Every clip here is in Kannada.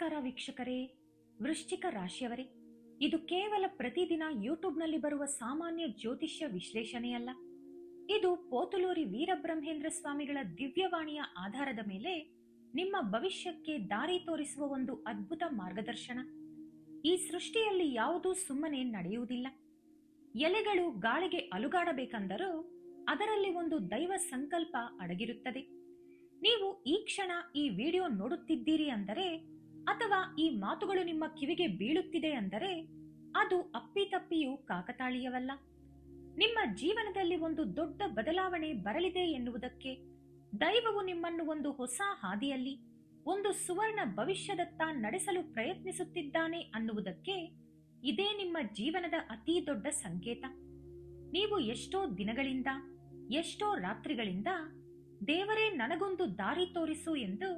ನಮಸ್ಕಾರ ವೀಕ್ಷಕರೇ, ವೃಶ್ಚಿಕ ರಾಶಿಯವರೇ. ಇದು ಕೇವಲ ಪ್ರತಿದಿನ ಯೂಟ್ಯೂಬ್ನಲ್ಲಿ ಬರುವ ಸಾಮಾನ್ಯ ಜ್ಯೋತಿಷ್ಯ ವಿಶ್ಲೇಷಣೆಯಲ್ಲ. ಇದು ಪೋತುಲೂರಿ ವೀರಬ್ರಹ್ಮೇಂದ್ರ ಸ್ವಾಮಿಗಳ ದಿವ್ಯವಾಣಿಯ ಆಧಾರದ ಮೇಲೆ ನಿಮ್ಮ ಭವಿಷ್ಯಕ್ಕೆ ದಾರಿ ತೋರಿಸುವ ಒಂದು ಅದ್ಭುತ ಮಾರ್ಗದರ್ಶನ. ಈ ಸೃಷ್ಟಿಯಲ್ಲಿ ಯಾವುದೂ ಸುಮ್ಮನೆ ನಡೆಯುವುದಿಲ್ಲ. ಎಲೆಗಳು ಗಾಳಿಗೆ ಅಲುಗಾಡಬೇಕೆಂದರೂ ಅದರಲ್ಲಿ ಒಂದು ದೈವ ಸಂಕಲ್ಪ ಅಡಗಿರುತ್ತದೆ. ನೀವು ಈ ಕ್ಷಣ ಈ ವಿಡಿಯೋ ನೋಡುತ್ತಿದ್ದೀರಿ ಅಂದರೆ, ಅಥವಾ ಈ ಮಾತುಗಳು ನಿಮ್ಮ ಕಿವಿಗೆ ಬೀಳುತ್ತಿದೆ ಅಂದರೆ, ಅದು ಅಪ್ಪಿತಪ್ಪಿಯೂ ಕಾಕತಾಳೀಯವಲ್ಲ. ನಿಮ್ಮ ಜೀವನದಲ್ಲಿ ಒಂದು ದೊಡ್ಡ ಬದಲಾವಣೆ ಬರಲಿದೆ ಎನ್ನುವುದಕ್ಕೆ, ದೈವವು ನಿಮ್ಮನ್ನು ಒಂದು ಹೊಸ ಹಾದಿಯಲ್ಲಿ, ಒಂದು ಸುವರ್ಣ ಭವಿಷ್ಯದತ್ತ ನಡೆಸಲು ಪ್ರಯತ್ನಿಸುತ್ತಿದ್ದಾನೆ ಅನ್ನುವುದಕ್ಕೆ ಇದೇ ನಿಮ್ಮ ಜೀವನದ ಅತಿ ದೊಡ್ಡ ಸಂಕೇತ. ನೀವು ಎಷ್ಟೋ ದಿನಗಳಿಂದ, ಎಷ್ಟೋ ರಾತ್ರಿಗಳಿಂದ ದೇವರೇ ನನಗೊಂದು ದಾರಿ ತೋರಿಸು ಎಂದು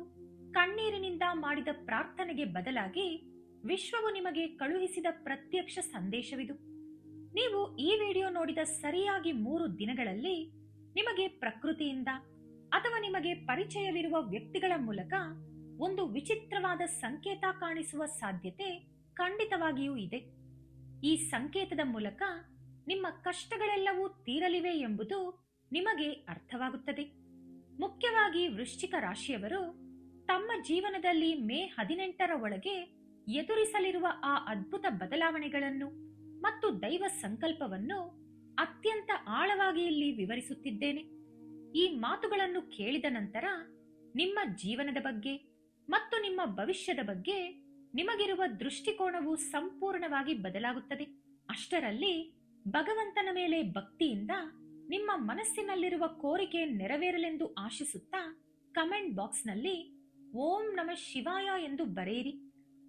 ಕಣ್ಣೀರಿನಿಂದ ಮಾಡಿದ ಪ್ರಾರ್ಥನೆಗೆ ಬದಲಾಗಿ ವಿಶ್ವವು ನಿಮಗೆ ಕಳುಹಿಸಿದ ಪ್ರತ್ಯಕ್ಷ ಸಂದೇಶವಿದು. ನೀವು ಈ ವಿಡಿಯೋ ನೋಡಿದ ಸರಿಯಾಗಿ 3 ದಿನಗಳಲ್ಲಿ ನಿಮಗೆ ಪ್ರಕೃತಿಯಿಂದ ಅಥವಾ ನಿಮಗೆ ಪರಿಚಯವಿರುವ ವ್ಯಕ್ತಿಗಳ ಮೂಲಕ ಒಂದು ವಿಚಿತ್ರವಾದ ಸಂಕೇತ ಕಾಣಿಸುವ ಸಾಧ್ಯತೆ ಖಂಡಿತವಾಗಿಯೂ ಇದೆ. ಈ ಸಂಕೇತದ ಮೂಲಕ ನಿಮ್ಮ ಕಷ್ಟಗಳೆಲ್ಲವೂ ತೀರಲಿವೆ ಎಂಬುದು ನಿಮಗೆ ಅರ್ಥವಾಗುತ್ತದೆ. ಮುಖ್ಯವಾಗಿ ವೃಶ್ಚಿಕ ರಾಶಿಯವರು ತಮ್ಮ ಜೀವನದಲ್ಲಿ ಮೇ 18ರ ಒಳಗೆ ಎದುರಿಸಲಿರುವ ಆ ಅದ್ಭುತ ಬದಲಾವಣೆಗಳನ್ನು ಮತ್ತು ದೈವ ಸಂಕಲ್ಪವನ್ನು ಅತ್ಯಂತ ಆಳವಾಗಿ ಇಲ್ಲಿ ವಿವರಿಸುತ್ತಿದ್ದೇನೆ. ಈ ಮಾತುಗಳನ್ನು ಕೇಳಿದ ನಂತರ ನಿಮ್ಮ ಜೀವನದ ಬಗ್ಗೆ ಮತ್ತು ನಿಮ್ಮ ಭವಿಷ್ಯದ ಬಗ್ಗೆ ನಿಮಗಿರುವ ದೃಷ್ಟಿಕೋನವು ಸಂಪೂರ್ಣವಾಗಿ ಬದಲಾಗುತ್ತದೆ. ಅಷ್ಟರಲ್ಲಿ ಭಗವಂತನ ಮೇಲೆ ಭಕ್ತಿಯಿಂದ ನಿಮ್ಮ ಮನಸ್ಸಿನಲ್ಲಿರುವ ಕೋರಿಕೆ ನೆರವೇರಲೆಂದು ಆಶಿಸುತ್ತಾ ಕಮೆಂಟ್ ಬಾಕ್ಸ್ನಲ್ಲಿ ಓಂ ನಮಃ ಶಿವಾಯ ಎಂದು ಬರೆಯಿರಿ.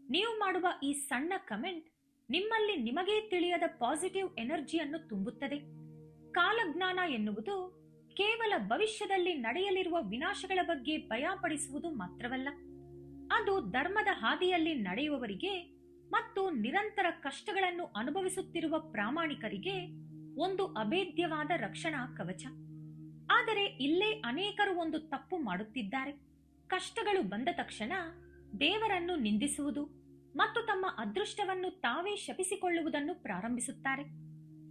ನೀವು ಮಾಡುವ ಈ ಸಣ್ಣ ಕಮೆಂಟ್ ನಿಮ್ಮಲ್ಲಿ ನಿಮಗೇ ತಿಳಿಯದ ಪಾಸಿಟಿವ್ ಎನರ್ಜಿಯನ್ನು ತುಂಬುತ್ತದೆ. ಕಾಲಜ್ಞಾನ ಎನ್ನುವುದು ಕೇವಲ ಭವಿಷ್ಯದಲ್ಲಿ ನಡೆಯಲಿರುವ ವಿನಾಶಗಳ ಬಗ್ಗೆ ಭಯಪಡಿಸುವುದು ಮಾತ್ರವಲ್ಲ. ಅದು ಧರ್ಮದ ಹಾದಿಯಲ್ಲಿ ನಡೆಯುವವರಿಗೆ ಮತ್ತು ನಿರಂತರ ಕಷ್ಟಗಳನ್ನು ಅನುಭವಿಸುತ್ತಿರುವ ಪ್ರಾಮಾಣಿಕರಿಗೆ ಒಂದು ಅಭೇದ್ಯವಾದ ರಕ್ಷಣಾ ಕವಚ. ಆದರೆ ಇಲ್ಲೇ ಅನೇಕರು ಒಂದು ತಪ್ಪು ಮಾಡುತ್ತಿದ್ದಾರೆ. ಕಷ್ಟಗಳು ಬಂದ ತಕ್ಷಣ ದೇವರನ್ನು ನಿಂದಿಸುವುದು ಮತ್ತು ತಮ್ಮ ಅದೃಷ್ಟವನ್ನು ತಾವೇ ಶಪಿಸಿಕೊಳ್ಳುವುದನ್ನು ಪ್ರಾರಂಭಿಸುತ್ತಾರೆ.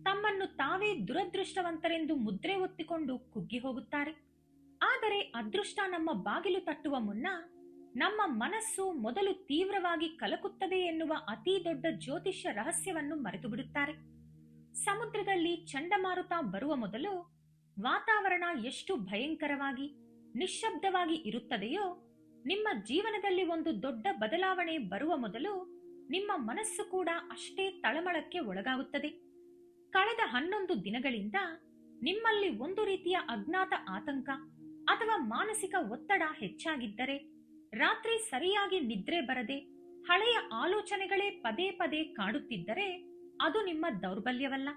ತಮ್ಮನ್ನು ತಾವೇ ದುರದೃಷ್ಟವಂತರೆಂದು ಮುದ್ರೆ ಒತ್ತಿಕೊಂಡು ಕುಗ್ಗಿ ಹೋಗುತ್ತಾರೆ. ಆದರೆ ಅದೃಷ್ಟ ನಮ್ಮ ಬಾಗಿಲು ತಟ್ಟುವ ಮುನ್ನ ನಮ್ಮ ಮನಸ್ಸು ಮೊದಲು ತೀವ್ರವಾಗಿ ಕಲಕುತ್ತದೆ ಎನ್ನುವ ಅತಿ ದೊಡ್ಡ ಜ್ಯೋತಿಷ್ಯ ರಹಸ್ಯವನ್ನು ಮರೆತು ಬಿಡುತ್ತಾರೆ. ಸಮುದ್ರದಲ್ಲಿ ಚಂಡಮಾರುತ ಬರುವ ಮೊದಲು ವಾತಾವರಣ ಎಷ್ಟು ಭಯಂಕರವಾಗಿ ನಿಶ್ಶಬ್ದವಾಗಿ ಇರುತ್ತದೆಯೋ, ನಿಮ್ಮ ಜೀವನದಲ್ಲಿ ಒಂದು ದೊಡ್ಡ ಬದಲಾವಣೆ ಬರುವ ಮೊದಲು ನಿಮ್ಮ ಮನಸ್ಸು ಕೂಡ ಅಷ್ಟೇ ತಳಮಳಕ್ಕೆ ಒಳಗಾಗುತ್ತದೆ. ಕಳೆದ 11 ದಿನಗಳಿಂದ ನಿಮ್ಮಲ್ಲಿ ಒಂದು ರೀತಿಯ ಅಜ್ಞಾತ ಆತಂಕ ಅಥವಾ ಮಾನಸಿಕ ಒತ್ತಡ ಹೆಚ್ಚಾಗಿದ್ದರೆ, ರಾತ್ರಿ ಸರಿಯಾಗಿ ನಿದ್ರೆ ಬರದೆ ಹಳೆಯ ಆಲೋಚನೆಗಳೇ ಪದೇ ಪದೇ ಕಾಡುತ್ತಿದ್ದರೆ, ಅದು ನಿಮ್ಮ ದೌರ್ಬಲ್ಯವಲ್ಲ.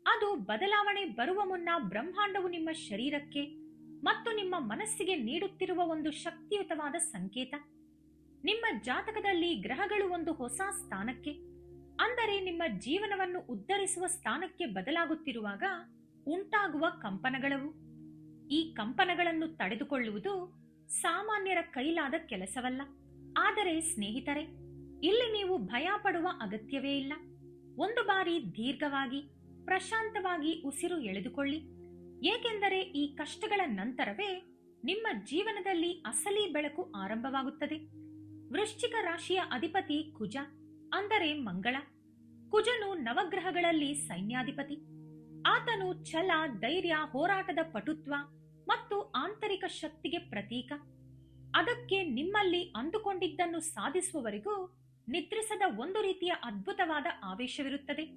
ಅದು ಬದಲಾವಣೆ ಬರುವ ಮುನ್ನ ಬ್ರಹ್ಮಾಂಡವು ನಿಮ್ಮ ಶರೀರಕ್ಕೆ ಮತ್ತು ನಿಮ್ಮ ಮನಸ್ಸಿಗೆ ನೀಡುತ್ತಿರುವ ಒಂದು ಶಕ್ತಿಯುತವಾದ ಸಂಕೇತ. ನಿಮ್ಮ ಜಾತಕದಲ್ಲಿ ಗ್ರಹಗಳು ಒಂದು ಹೊಸ ಸ್ಥಾನಕ್ಕೆ, ಅಂದರೆ ನಿಮ್ಮ ಜೀವನವನ್ನು ಉದ್ಧರಿಸುವ ಸ್ಥಾನಕ್ಕೆ ಬದಲಾಗುತ್ತಿರುವಾಗ ಉಂಟಾಗುವ ಕಂಪನಗಳವು. ಈ ಕಂಪನಗಳನ್ನು ತಡೆದುಕೊಳ್ಳುವುದು ಸಾಮಾನ್ಯರ ಕೈಲಾದ ಕೆಲಸವಲ್ಲ. ಆದರೆ ಸ್ನೇಹಿತರೆ, ಇಲ್ಲಿ ನೀವು ಭಯ ಪಡುವ ಅಗತ್ಯವೇ ಇಲ್ಲ. ಒಂದು ಬಾರಿ ದೀರ್ಘವಾಗಿ ಪ್ರಶಾಂತವಾಗಿ ಉಸಿರು ಎಳೆದುಕೊಳ್ಳಿ. ಏಕೆಂದರೆ ಈ ಕಷ್ಟಗಳ ನಂತರವೇ ನಿಮ್ಮ ಜೀವನದಲ್ಲಿ ಅಸಲಿ ಬೆಳಕು ಆರಂಭವಾಗುತ್ತದೆ. ವೃಶ್ಚಿಕ ರಾಶಿಯ ಅಧಿಪತಿ ಕುಜ, ಅಂದರೆ ಮಂಗಳ. ಕುಜನು ನವಗ್ರಹಗಳಲ್ಲಿ ಸೈನ್ಯಾಧಿಪತಿ. ಆತನು ಛಲ, ಧೈರ್ಯ, ಹೋರಾಟದ ಪಟುತ್ವ ಮತ್ತು ಆಂತರಿಕ ಶಕ್ತಿಗೆ ಪ್ರತೀಕ. ಅದಕ್ಕೆ ನಿಮ್ಮಲ್ಲಿ ಅಂದುಕೊಂಡಿದ್ದನ್ನು ಸಾಧಿಸುವವರೆಗೂ ನಿದ್ರಿಸದ ಒಂದು ರೀತಿಯ ಅದ್ಭುತವಾದ ಆವೇಶವಿರುತ್ತದೆ.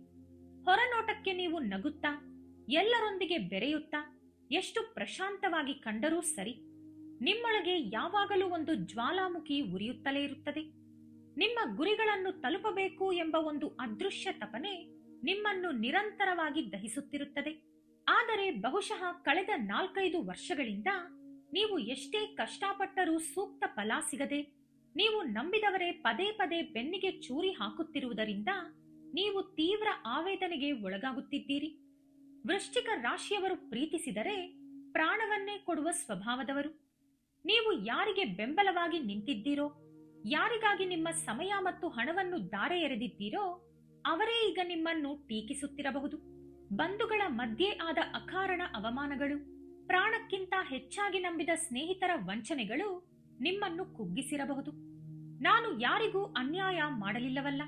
ಹೊರನೋಟಕ್ಕೆ ನೀವು ನಗುತ್ತಾ, ಎಲ್ಲರೊಂದಿಗೆ ಬೆರೆಯುತ್ತಾ, ಎಷ್ಟು ಪ್ರಶಾಂತವಾಗಿ ಕಂಡರೂ ಸರಿ, ನಿಮ್ಮೊಳಗೆ ಯಾವಾಗಲೂ ಒಂದು ಜ್ವಾಲಾಮುಖಿ ಉರಿಯುತ್ತಲೇ ಇರುತ್ತದೆ. ನಿಮ್ಮ ಗುರಿಗಳನ್ನು ತಲುಪಬೇಕು ಎಂಬ ಒಂದು ಅದೃಶ್ಯ ತಪನೆ ನಿಮ್ಮನ್ನು ನಿರಂತರವಾಗಿ ದಹಿಸುತ್ತಿರುತ್ತದೆ. ಆದರೆ ಬಹುಶಃ ಕಳೆದ 4-5 ವರ್ಷಗಳಿಂದ ನೀವು ಎಷ್ಟೇ ಕಷ್ಟಪಟ್ಟರೂ ಸೂಕ್ತ ಫಲ ಸಿಗದೆ, ನೀವು ನಂಬಿದವರೇ ಪದೇ ಪದೇ ಬೆನ್ನಿಗೆ ಚೂರಿ ಹಾಕುತ್ತಿರುವುದರಿಂದ ನೀವು ತೀವ್ರ ಆವೇದನೆಗೆ ಒಳಗಾಗುತ್ತಿದ್ದೀರಿ. ವೃಶ್ಚಿಕ ರಾಶಿಯವರು ಪ್ರೀತಿಸಿದರೆ ಪ್ರಾಣವನ್ನೇ ಕೊಡುವ ಸ್ವಭಾವದವರು. ನೀವು ಯಾರಿಗೆ ಬೆಂಬಲವಾಗಿ ನಿಂತಿದ್ದೀರೋ, ಯಾರಿಗಾಗಿ ನಿಮ್ಮ ಸಮಯ ಮತ್ತು ಹಣವನ್ನು ಧಾರೆ ಎರೆದಿದ್ದೀರೋ ಅವರೇ ಈಗ ನಿಮ್ಮನ್ನು ಟೀಕಿಸುತ್ತಿರಬಹುದು. ಬಂಧುಗಳ ಮಧ್ಯೆ ಆದ ಅಕಾರಣ ಅವಮಾನಗಳು, ಪ್ರಾಣಕ್ಕಿಂತ ಹೆಚ್ಚಾಗಿ ನಂಬಿದ ಸ್ನೇಹಿತರ ವಂಚನೆಗಳು ನಿಮ್ಮನ್ನು ಕುಗ್ಗಿಸಿರಬಹುದು. ನಾನು ಯಾರಿಗೂ ಅನ್ಯಾಯ ಮಾಡಲಿಲ್ಲವಲ್ಲ,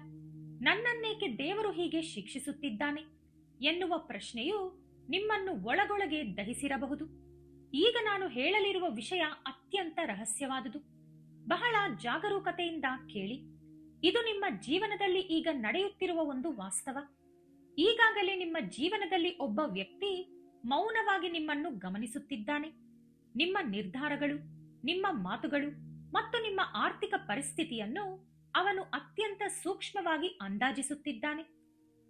ನನ್ನನ್ನೇಕೆ ದೇವರು ಹೀಗೆ ಶಿಕ್ಷಿಸುತ್ತಿದ್ದಾನೆ ಎನ್ನುವ ಪ್ರಶ್ನೆಯು ನಿಮ್ಮನ್ನು ಒಳಗೊಳಗೆ ದಹಿಸಿರಬಹುದು. ಈಗ ನಾನು ಹೇಳಲಿರುವ ವಿಷಯ ಅತ್ಯಂತ ರಹಸ್ಯವಾದುದು. ಬಹಳ ಜಾಗರೂಕತೆಯಿಂದ ಕೇಳಿ. ಇದು ನಿಮ್ಮ ಜೀವನದಲ್ಲಿ ಈಗ ನಡೆಯುತ್ತಿರುವ ಒಂದು ವಾಸ್ತವ. ಈಗಾಗಲೇ ನಿಮ್ಮ ಜೀವನದಲ್ಲಿ ಒಬ್ಬ ವ್ಯಕ್ತಿ ಮೌನವಾಗಿ ನಿಮ್ಮನ್ನು ಗಮನಿಸುತ್ತಿದ್ದಾನೆ. ನಿಮ್ಮ ನಿರ್ಧಾರಗಳು, ನಿಮ್ಮ ಮಾತುಗಳು ಮತ್ತು ನಿಮ್ಮ ಆರ್ಥಿಕ ಪರಿಸ್ಥಿತಿಯನ್ನು ಅವನು ಅತ್ಯಂತ ಸೂಕ್ಷ್ಮವಾಗಿ ಅಂದಾಜಿಸುತ್ತಿದ್ದಾನೆ.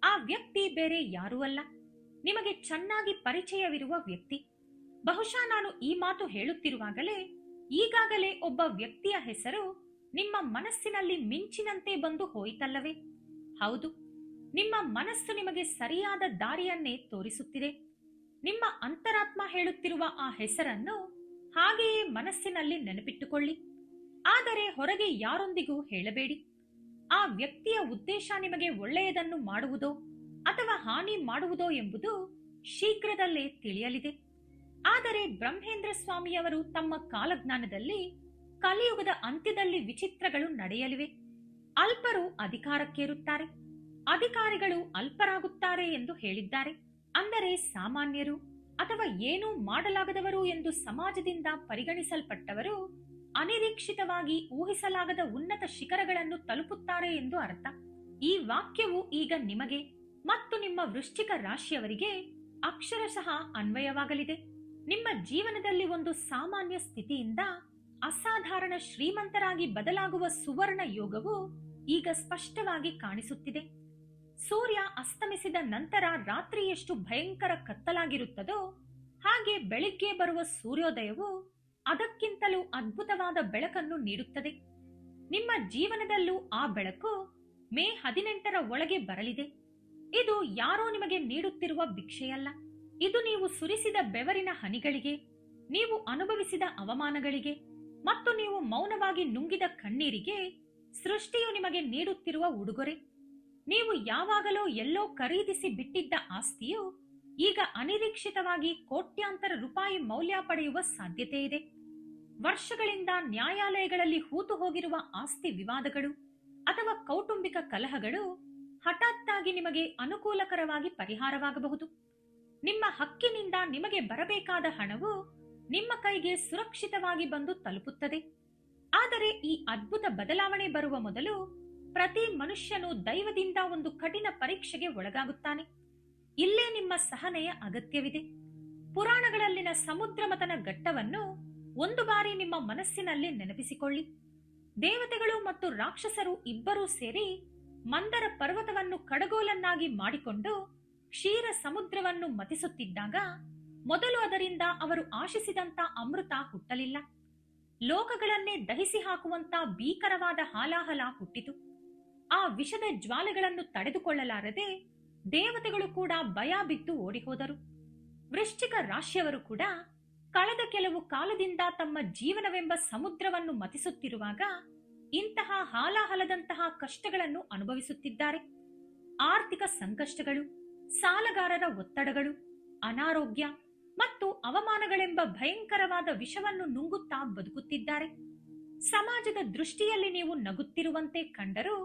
ಆ ವ್ಯಕ್ತಿ ಬೇರೆ ಯಾರೂ ಅಲ್ಲ, ನಿಮಗೆ ಚೆನ್ನಾಗಿ ಪರಿಚಯವಿರುವ ವ್ಯಕ್ತಿ. ಬಹುಶಃ ನಾನು ಈ ಮಾತು ಹೇಳುತ್ತಿರುವಾಗಲೇ ಈಗಾಗಲೇ ಒಬ್ಬ ವ್ಯಕ್ತಿಯ ಹೆಸರು ನಿಮ್ಮ ಮನಸ್ಸಿನಲ್ಲಿ ಮಿಂಚಿನಂತೆ ಬಂದು ಹೋಯಿತಲ್ಲವೇ? ಹೌದು, ನಿಮ್ಮ ಮನಸ್ಸು ನಿಮಗೆ ಸರಿಯಾದ ದಾರಿಯನ್ನೇ ತೋರಿಸುತ್ತಿದೆ. ನಿಮ್ಮ ಅಂತರಾತ್ಮ ಹೇಳುತ್ತಿರುವ ಆ ಹೆಸರನ್ನು ಹಾಗೆಯೇ ಮನಸ್ಸಿನಲ್ಲಿ ನೆನಪಿಟ್ಟುಕೊಳ್ಳಿ. ಆದರೆ ಹೊರಗೆ ಯಾರೊಂದಿಗೂ ಹೇಳಬೇಡಿ. ಆ ವ್ಯಕ್ತಿಯ ಉದ್ದೇಶ ನಿಮಗೆ ಒಳ್ಳೆಯದನ್ನು ಮಾಡುವುದೋ ಅಥವಾ ಹಾನಿ ಮಾಡುವುದೋ ಎಂಬುದು ಶೀಘ್ರದಲ್ಲೇ ತಿಳಿಯಲಿದೆ. ಆದರೆ ಬ್ರಹ್ಮೇಂದ್ರ ಸ್ವಾಮಿಯವರು ತಮ್ಮ ಕಾಲಜ್ಞಾನದಲ್ಲಿ ಕಲಿಯುಗದ ಅಂತ್ಯದಲ್ಲಿ ವಿಚಿತ್ರಗಳು ನಡೆಯಲಿವೆ. ಅಲ್ಪರು ಅಧಿಕಾರಕ್ಕೇರುತ್ತಾರೆ, ಅಧಿಕಾರಿಗಳು ಅಲ್ಪರಾಗುತ್ತಾರೆ ಎಂದು ಹೇಳಿದ್ದಾರೆ. ಅಂದರೆ ಸಾಮಾನ್ಯರು ಅಥವಾ ಏನೂ ಮಾಡಲಾಗದವರು ಎಂದು ಸಮಾಜದಿಂದ ಪರಿಗಣಿಸಲ್ಪಟ್ಟವರು ಅನಿರೀಕ್ಷಿತವಾಗಿ ಊಹಿಸಲಾಗದ ಉನ್ನತ ಶಿಖರಗಳನ್ನು ತಲುಪುತ್ತಾರೆ ಎಂದು ಅರ್ಥ. ಈ ವಾಕ್ಯವು ಈಗ ನಿಮಗೆ ಮತ್ತು ನಿಮ್ಮ ವೃಶ್ಚಿಕ ರಾಶಿಯವರಿಗೆ ಅಕ್ಷರಶಃ ಅನ್ವಯವಾಗಲಿದೆ. ನಿಮ್ಮ ಜೀವನದಲ್ಲಿ ಒಂದು ಸಾಮಾನ್ಯ ಸ್ಥಿತಿಯಿಂದ ಅಸಾಧಾರಣ ಶ್ರೀಮಂತರಾಗಿ ಬದಲಾಗುವ ಸುವರ್ಣ ಯೋಗವು ಈಗ ಸ್ಪಷ್ಟವಾಗಿ ಕಾಣಿಸುತ್ತಿದೆ. ಸೂರ್ಯ ಅಸ್ತಮಿಸಿದ ನಂತರ ರಾತ್ರಿ ಎಷ್ಟು ಭಯಂಕರ ಕತ್ತಲಾಗಿರುತ್ತದೋ ಹಾಗೆ ಬೆಳಿಗ್ಗೆ ಬರುವ ಸೂರ್ಯೋದಯವು ಅದಕ್ಕಿಂತಲೂ ಅದ್ಭುತವಾದ ಬೆಳಕನ್ನು ನೀಡುತ್ತದೆ. ನಿಮ್ಮ ಜೀವನದಲ್ಲೂ ಆ ಬೆಳಕು ಮೇ 18ರ ಒಳಗೆ ಬರಲಿದೆ. ಇದು ಯಾರೋ ನಿಮಗೆ ನೀಡುತ್ತಿರುವ ಭಿಕ್ಷೆಯಲ್ಲ. ಇದು ನೀವು ಸುರಿಸಿದ ಬೆವರಿನ ಹನಿಗಳಿಗೆ, ನೀವು ಅನುಭವಿಸಿದ ಅವಮಾನಗಳಿಗೆ ಮತ್ತು ನೀವು ಮೌನವಾಗಿ ನುಂಗಿದ ಕಣ್ಣೀರಿಗೆ ಸೃಷ್ಟಿಯು ನಿಮಗೆ ನೀಡುತ್ತಿರುವ ಉಡುಗೊರೆ. ನೀವು ಯಾವಾಗಲೋ ಎಲ್ಲೋ ಖರೀದಿಸಿ ಬಿಟ್ಟಿದ್ದ ಆಸ್ತಿಯು ಈಗ ಅನಿರೀಕ್ಷಿತವಾಗಿ ಕೋಟ್ಯಾಂತರ ರೂಪಾಯಿ ಮೌಲ್ಯ ಪಡೆಯುವ ಸಾಧ್ಯತೆ ಇದೆ. ವರ್ಷಗಳಿಂದ ನ್ಯಾಯಾಲಯಗಳಲ್ಲಿ ಹೂತು ಹೋಗಿರುವ ಆಸ್ತಿ ವಿವಾದಗಳು ಅಥವಾ ಕೌಟುಂಬಿಕ ಕಲಹಗಳು ಹಠಾತ್ತಾಗಿ ನಿಮಗೆ ಅನುಕೂಲಕರವಾಗಿ ಪರಿಹಾರವಾಗಬಹುದು. ನಿಮ್ಮ ಹಕ್ಕಿನಿಂದ ನಿಮಗೆ ಬರಬೇಕಾದ ಹಣವು ನಿಮ್ಮ ಕೈಗೆ ಸುರಕ್ಷಿತವಾಗಿ ಬಂದು ತಲುಪುತ್ತದೆ. ಆದರೆ ಈ ಅದ್ಭುತ ಬದಲಾವಣೆ ಬರುವ ಮೊದಲು ಪ್ರತಿ ಮನುಷ್ಯನು ದೈವದಿಂದ ಒಂದು ಕಠಿಣ ಪರೀಕ್ಷೆಗೆ ಒಳಗಾಗುತ್ತಾನೆ. ಇಲ್ಲೇ ನಿಮ್ಮ ಸಹನೆಯ ಅಗತ್ಯವಿದೆ. ಪುರಾಣಗಳಲ್ಲಿನ ಸಮುದ್ರ ಮಥನ ಘಟ್ಟವನ್ನು ಒಂದು ಬಾರಿ ನಿಮ್ಮ ಮನಸ್ಸಿನಲ್ಲಿ ನೆನಪಿಸಿಕೊಳ್ಳಿ. ದೇವತೆಗಳು ಮತ್ತು ರಾಕ್ಷಸರು ಇಬ್ಬರೂ ಸೇರಿ ಮಂದರ ಪರ್ವತವನ್ನು ಕಡಗೋಲನ್ನಾಗಿ ಮಾಡಿಕೊಂಡು ಕ್ಷೀರ ಸಮುದ್ರವನ್ನು ಮತಿಸುತ್ತಿದ್ದಾಗ ಮೊದಲು ಅದರಿಂದ ಅವರು ಆಶಿಸಿದಂತ ಅಮೃತ ಹುಟ್ಟಲಿಲ್ಲ. ಲೋಕಗಳನ್ನೇ ದಹಿಸಿ ಹಾಕುವಂತ ಭೀಕರವಾದ ಹಾಲಾಹಲ ಹುಟ್ಟಿತು. ಆ ವಿಷದ ಜ್ವಾಲೆಗಳನ್ನು ತಡೆದುಕೊಳ್ಳಲಾರದೆ ದೇವತೆಗಳು ಕೂಡ ಭಯ ಬಿದ್ದು ಓಡಿಹೋದರು. ವೃಶ್ಚಿಕ ರಾಶಿಯವರು ಕೂಡ ಕಳೆದ ಕೆಲವು ಕಾಲದಿಂದ ತಮ್ಮ ಜೀವನವೆಂಬ ಸಮುದ್ರವನ್ನು ಮತಿಸುತ್ತಿರುವಾಗ ಇಂತಹ ಹಾಲಾಹಲದಂತಹ ಕಷ್ಟಗಳನ್ನು ಅನುಭವಿಸುತ್ತಿದ್ದಾರೆ. ಆರ್ಥಿಕ ಸಂಕಷ್ಟಗಳು, ಸಾಲಗಾರರ ಒತ್ತಡಗಳು, ಅನಾರೋಗ್ಯ ಮತ್ತು ಅವಮಾನಗಳೆಂಬ ಭಯಂಕರವಾದ ವಿಷವನ್ನು ನುಂಗುತ್ತಾ ಬದುಕುತ್ತಿದ್ದಾರೆ. ಸಮಾಜದ ದೃಷ್ಟಿಯಲ್ಲಿ ನೀವು ನಗುತ್ತಿರುವಂತೆ ಕಂಡರೂ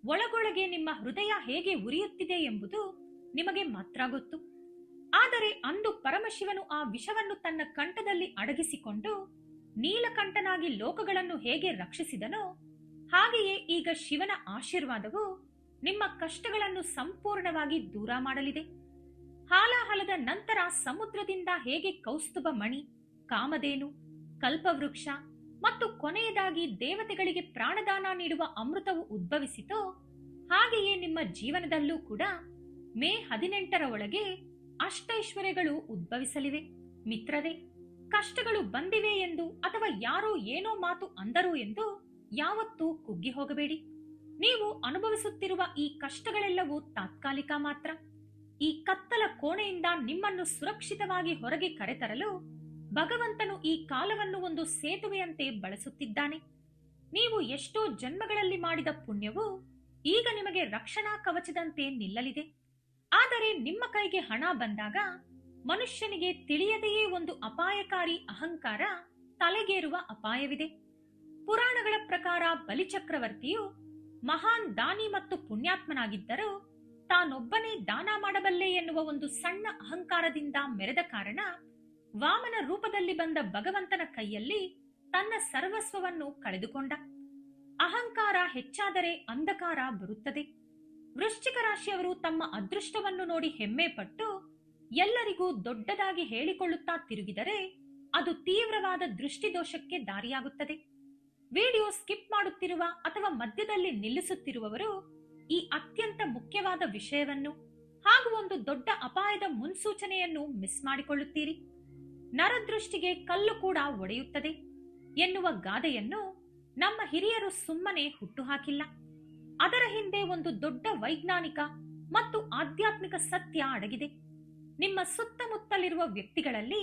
ಒಳಗೊಳಗೆ ನಿಮ್ಮ ಹೃದಯ ಹೇಗೆ ಉರಿಯುತ್ತಿದೆ ಎಂಬುದು ನಿಮಗೆ ಮಾತ್ರ ಗೊತ್ತು. ಆದರೆ ಅಂದು ಪರಮಶಿವನು ಆ ವಿಷವನ್ನು ತನ್ನ ಕಂಠದಲ್ಲಿ ಅಡಗಿಸಿಕೊಂಡು ನೀಲಕಂಠನಾಗಿ ಲೋಕಗಳನ್ನು ಹೇಗೆ ರಕ್ಷಿಸಿದನೋ ಹಾಗೆಯೇ ಈಗ ಶಿವನ ಆಶೀರ್ವಾದವು ನಿಮ್ಮ ಕಷ್ಟಗಳನ್ನು ಸಂಪೂರ್ಣವಾಗಿ ದೂರ ಮಾಡಲಿದೆ. ಹಾಲಾಹಲದ ನಂತರ ಸಮುದ್ರದಿಂದ ಹೇಗೆ ಕೌಸ್ತುಭ ಮಣಿ, ಕಾಮಧೇನು, ಕಲ್ಪವೃಕ್ಷ ಮತ್ತು ಕೊನೆಯದಾಗಿ ದೇವತೆಗಳಿಗೆ ಪ್ರಾಣದಾನ ನೀಡುವ ಅಮೃತವು ಉದ್ಭವಿಸಿತೋ ಹಾಗೆಯೇ ನಿಮ್ಮ ಜೀವನದಲ್ಲೂ ಕೂಡ ಮೇ 18ರ ಒಳಗೆ ಅಷ್ಟೈಶ್ವರ್ಯಗಳು ಉದ್ಭವಿಸಲಿವೆ. ಮಿತ್ರರೇ, ಕಷ್ಟಗಳು ಬಂದಿವೆ ಎಂದು ಅಥವಾ ಯಾರೋ ಏನೋ ಮಾತು ಅಂದರು ಎಂದು ಯಾವತ್ತೂ ಕುಗ್ಗಿ ಹೋಗಬೇಡಿ. ನೀವು ಅನುಭವಿಸುತ್ತಿರುವ ಈ ಕಷ್ಟಗಳೆಲ್ಲವೂ ತಾತ್ಕಾಲಿಕ ಮಾತ್ರ. ಈ ಕತ್ತಲ ಕೋಣೆಯಿಂದ ನಿಮ್ಮನ್ನು ಸುರಕ್ಷಿತವಾಗಿ ಹೊರಗೆ ಕರೆತರಲು ಭಗವಂತನು ಈ ಕಾಲವನ್ನು ಒಂದು ಸೇತುವೆಯಂತೆ ಬಳಸುತ್ತಿದ್ದಾನೆ. ನೀವು ಎಷ್ಟೋ ಜನ್ಮಗಳಲ್ಲಿ ಮಾಡಿದ ಪುಣ್ಯವು ಈಗ ನಿಮಗೆ ರಕ್ಷಣಾ ಕವಚದಂತೆ ನಿಲ್ಲಲಿದೆ. ಆದರೆ ನಿಮ್ಮ ಕೈಗೆ ಹಣ ಬಂದಾಗ ಮನುಷ್ಯನಿಗೆ ತಿಳಿಯದೆಯೇ ಒಂದು ಅಪಾಯಕಾರಿ ಅಹಂಕಾರ ತಲೆಗೇರುವ ಅಪಾಯವಿದೆ. ಪುರಾಣಗಳ ಪ್ರಕಾರ ಬಲಿಚಕ್ರವರ್ತಿಯು ಮಹಾನ್ ದಾನಿ ಮತ್ತು ಪುಣ್ಯಾತ್ಮನಾಗಿದ್ದರೂ ತಾನೊಬ್ಬನೇ ದಾನ ಮಾಡಬಲ್ಲೆ ಎನ್ನುವ ಒಂದು ಸಣ್ಣ ಅಹಂಕಾರದಿಂದ ಮೆರೆದ ಕಾರಣ ವಾಮನ ರೂಪದಲ್ಲಿ ಬಂದ ಭಗವಂತನ ಕೈಯಲ್ಲಿ ತನ್ನ ಸರ್ವಸ್ವವನ್ನು ಕಳೆದುಕೊಂಡ. ಅಹಂಕಾರ ಹೆಚ್ಚಾದರೆ ಅಂಧಕಾರ ಬರುತ್ತದೆ. ವೃಶ್ಚಿಕ ರಾಶಿಯವರು ತಮ್ಮ ಅದೃಷ್ಟವನ್ನು ನೋಡಿ ಹೆಮ್ಮೆ ಪಟ್ಟು ಎಲ್ಲರಿಗೂ ದೊಡ್ಡದಾಗಿ ಹೇಳಿಕೊಳ್ಳುತ್ತಾ ತಿರುಗಿದರೆ ಅದು ತೀವ್ರವಾದ ದೃಷ್ಟಿದೋಷಕ್ಕೆ ದಾರಿಯಾಗುತ್ತದೆ. ವಿಡಿಯೋ ಸ್ಕಿಪ್ ಮಾಡುತ್ತಿರುವ ಅಥವಾ ಮಧ್ಯದಲ್ಲಿ ನಿಲ್ಲಿಸುತ್ತಿರುವವರು ಈ ಅತ್ಯಂತ ಮುಖ್ಯವಾದ ವಿಷಯವನ್ನು ಹಾಗೂ ಒಂದು ದೊಡ್ಡ ಅಪಾಯದ ಮುನ್ಸೂಚನೆಯನ್ನು ಮಿಸ್ ಮಾಡಿಕೊಳ್ಳುತ್ತೀರಿ. ನರದೃಷ್ಟಿಗೆ ಕಲ್ಲು ಕೂಡ ಒಡೆಯುತ್ತದೆ ಎನ್ನುವ ಗಾದೆಯನ್ನು ನಮ್ಮ ಹಿರಿಯರು ಸುಮ್ಮನೆ ಹುಟ್ಟುಹಾಕಿಲ್ಲ. ಅದರ ಹಿಂದೆ ಒಂದು ದೊಡ್ಡ ವೈಜ್ಞಾನಿಕ ಮತ್ತು ಆಧ್ಯಾತ್ಮಿಕ ಸತ್ಯ ಅಡಗಿದೆ. ನಿಮ್ಮ ಸುತ್ತಮುತ್ತಲಿರುವ ವ್ಯಕ್ತಿಗಳಲ್ಲಿ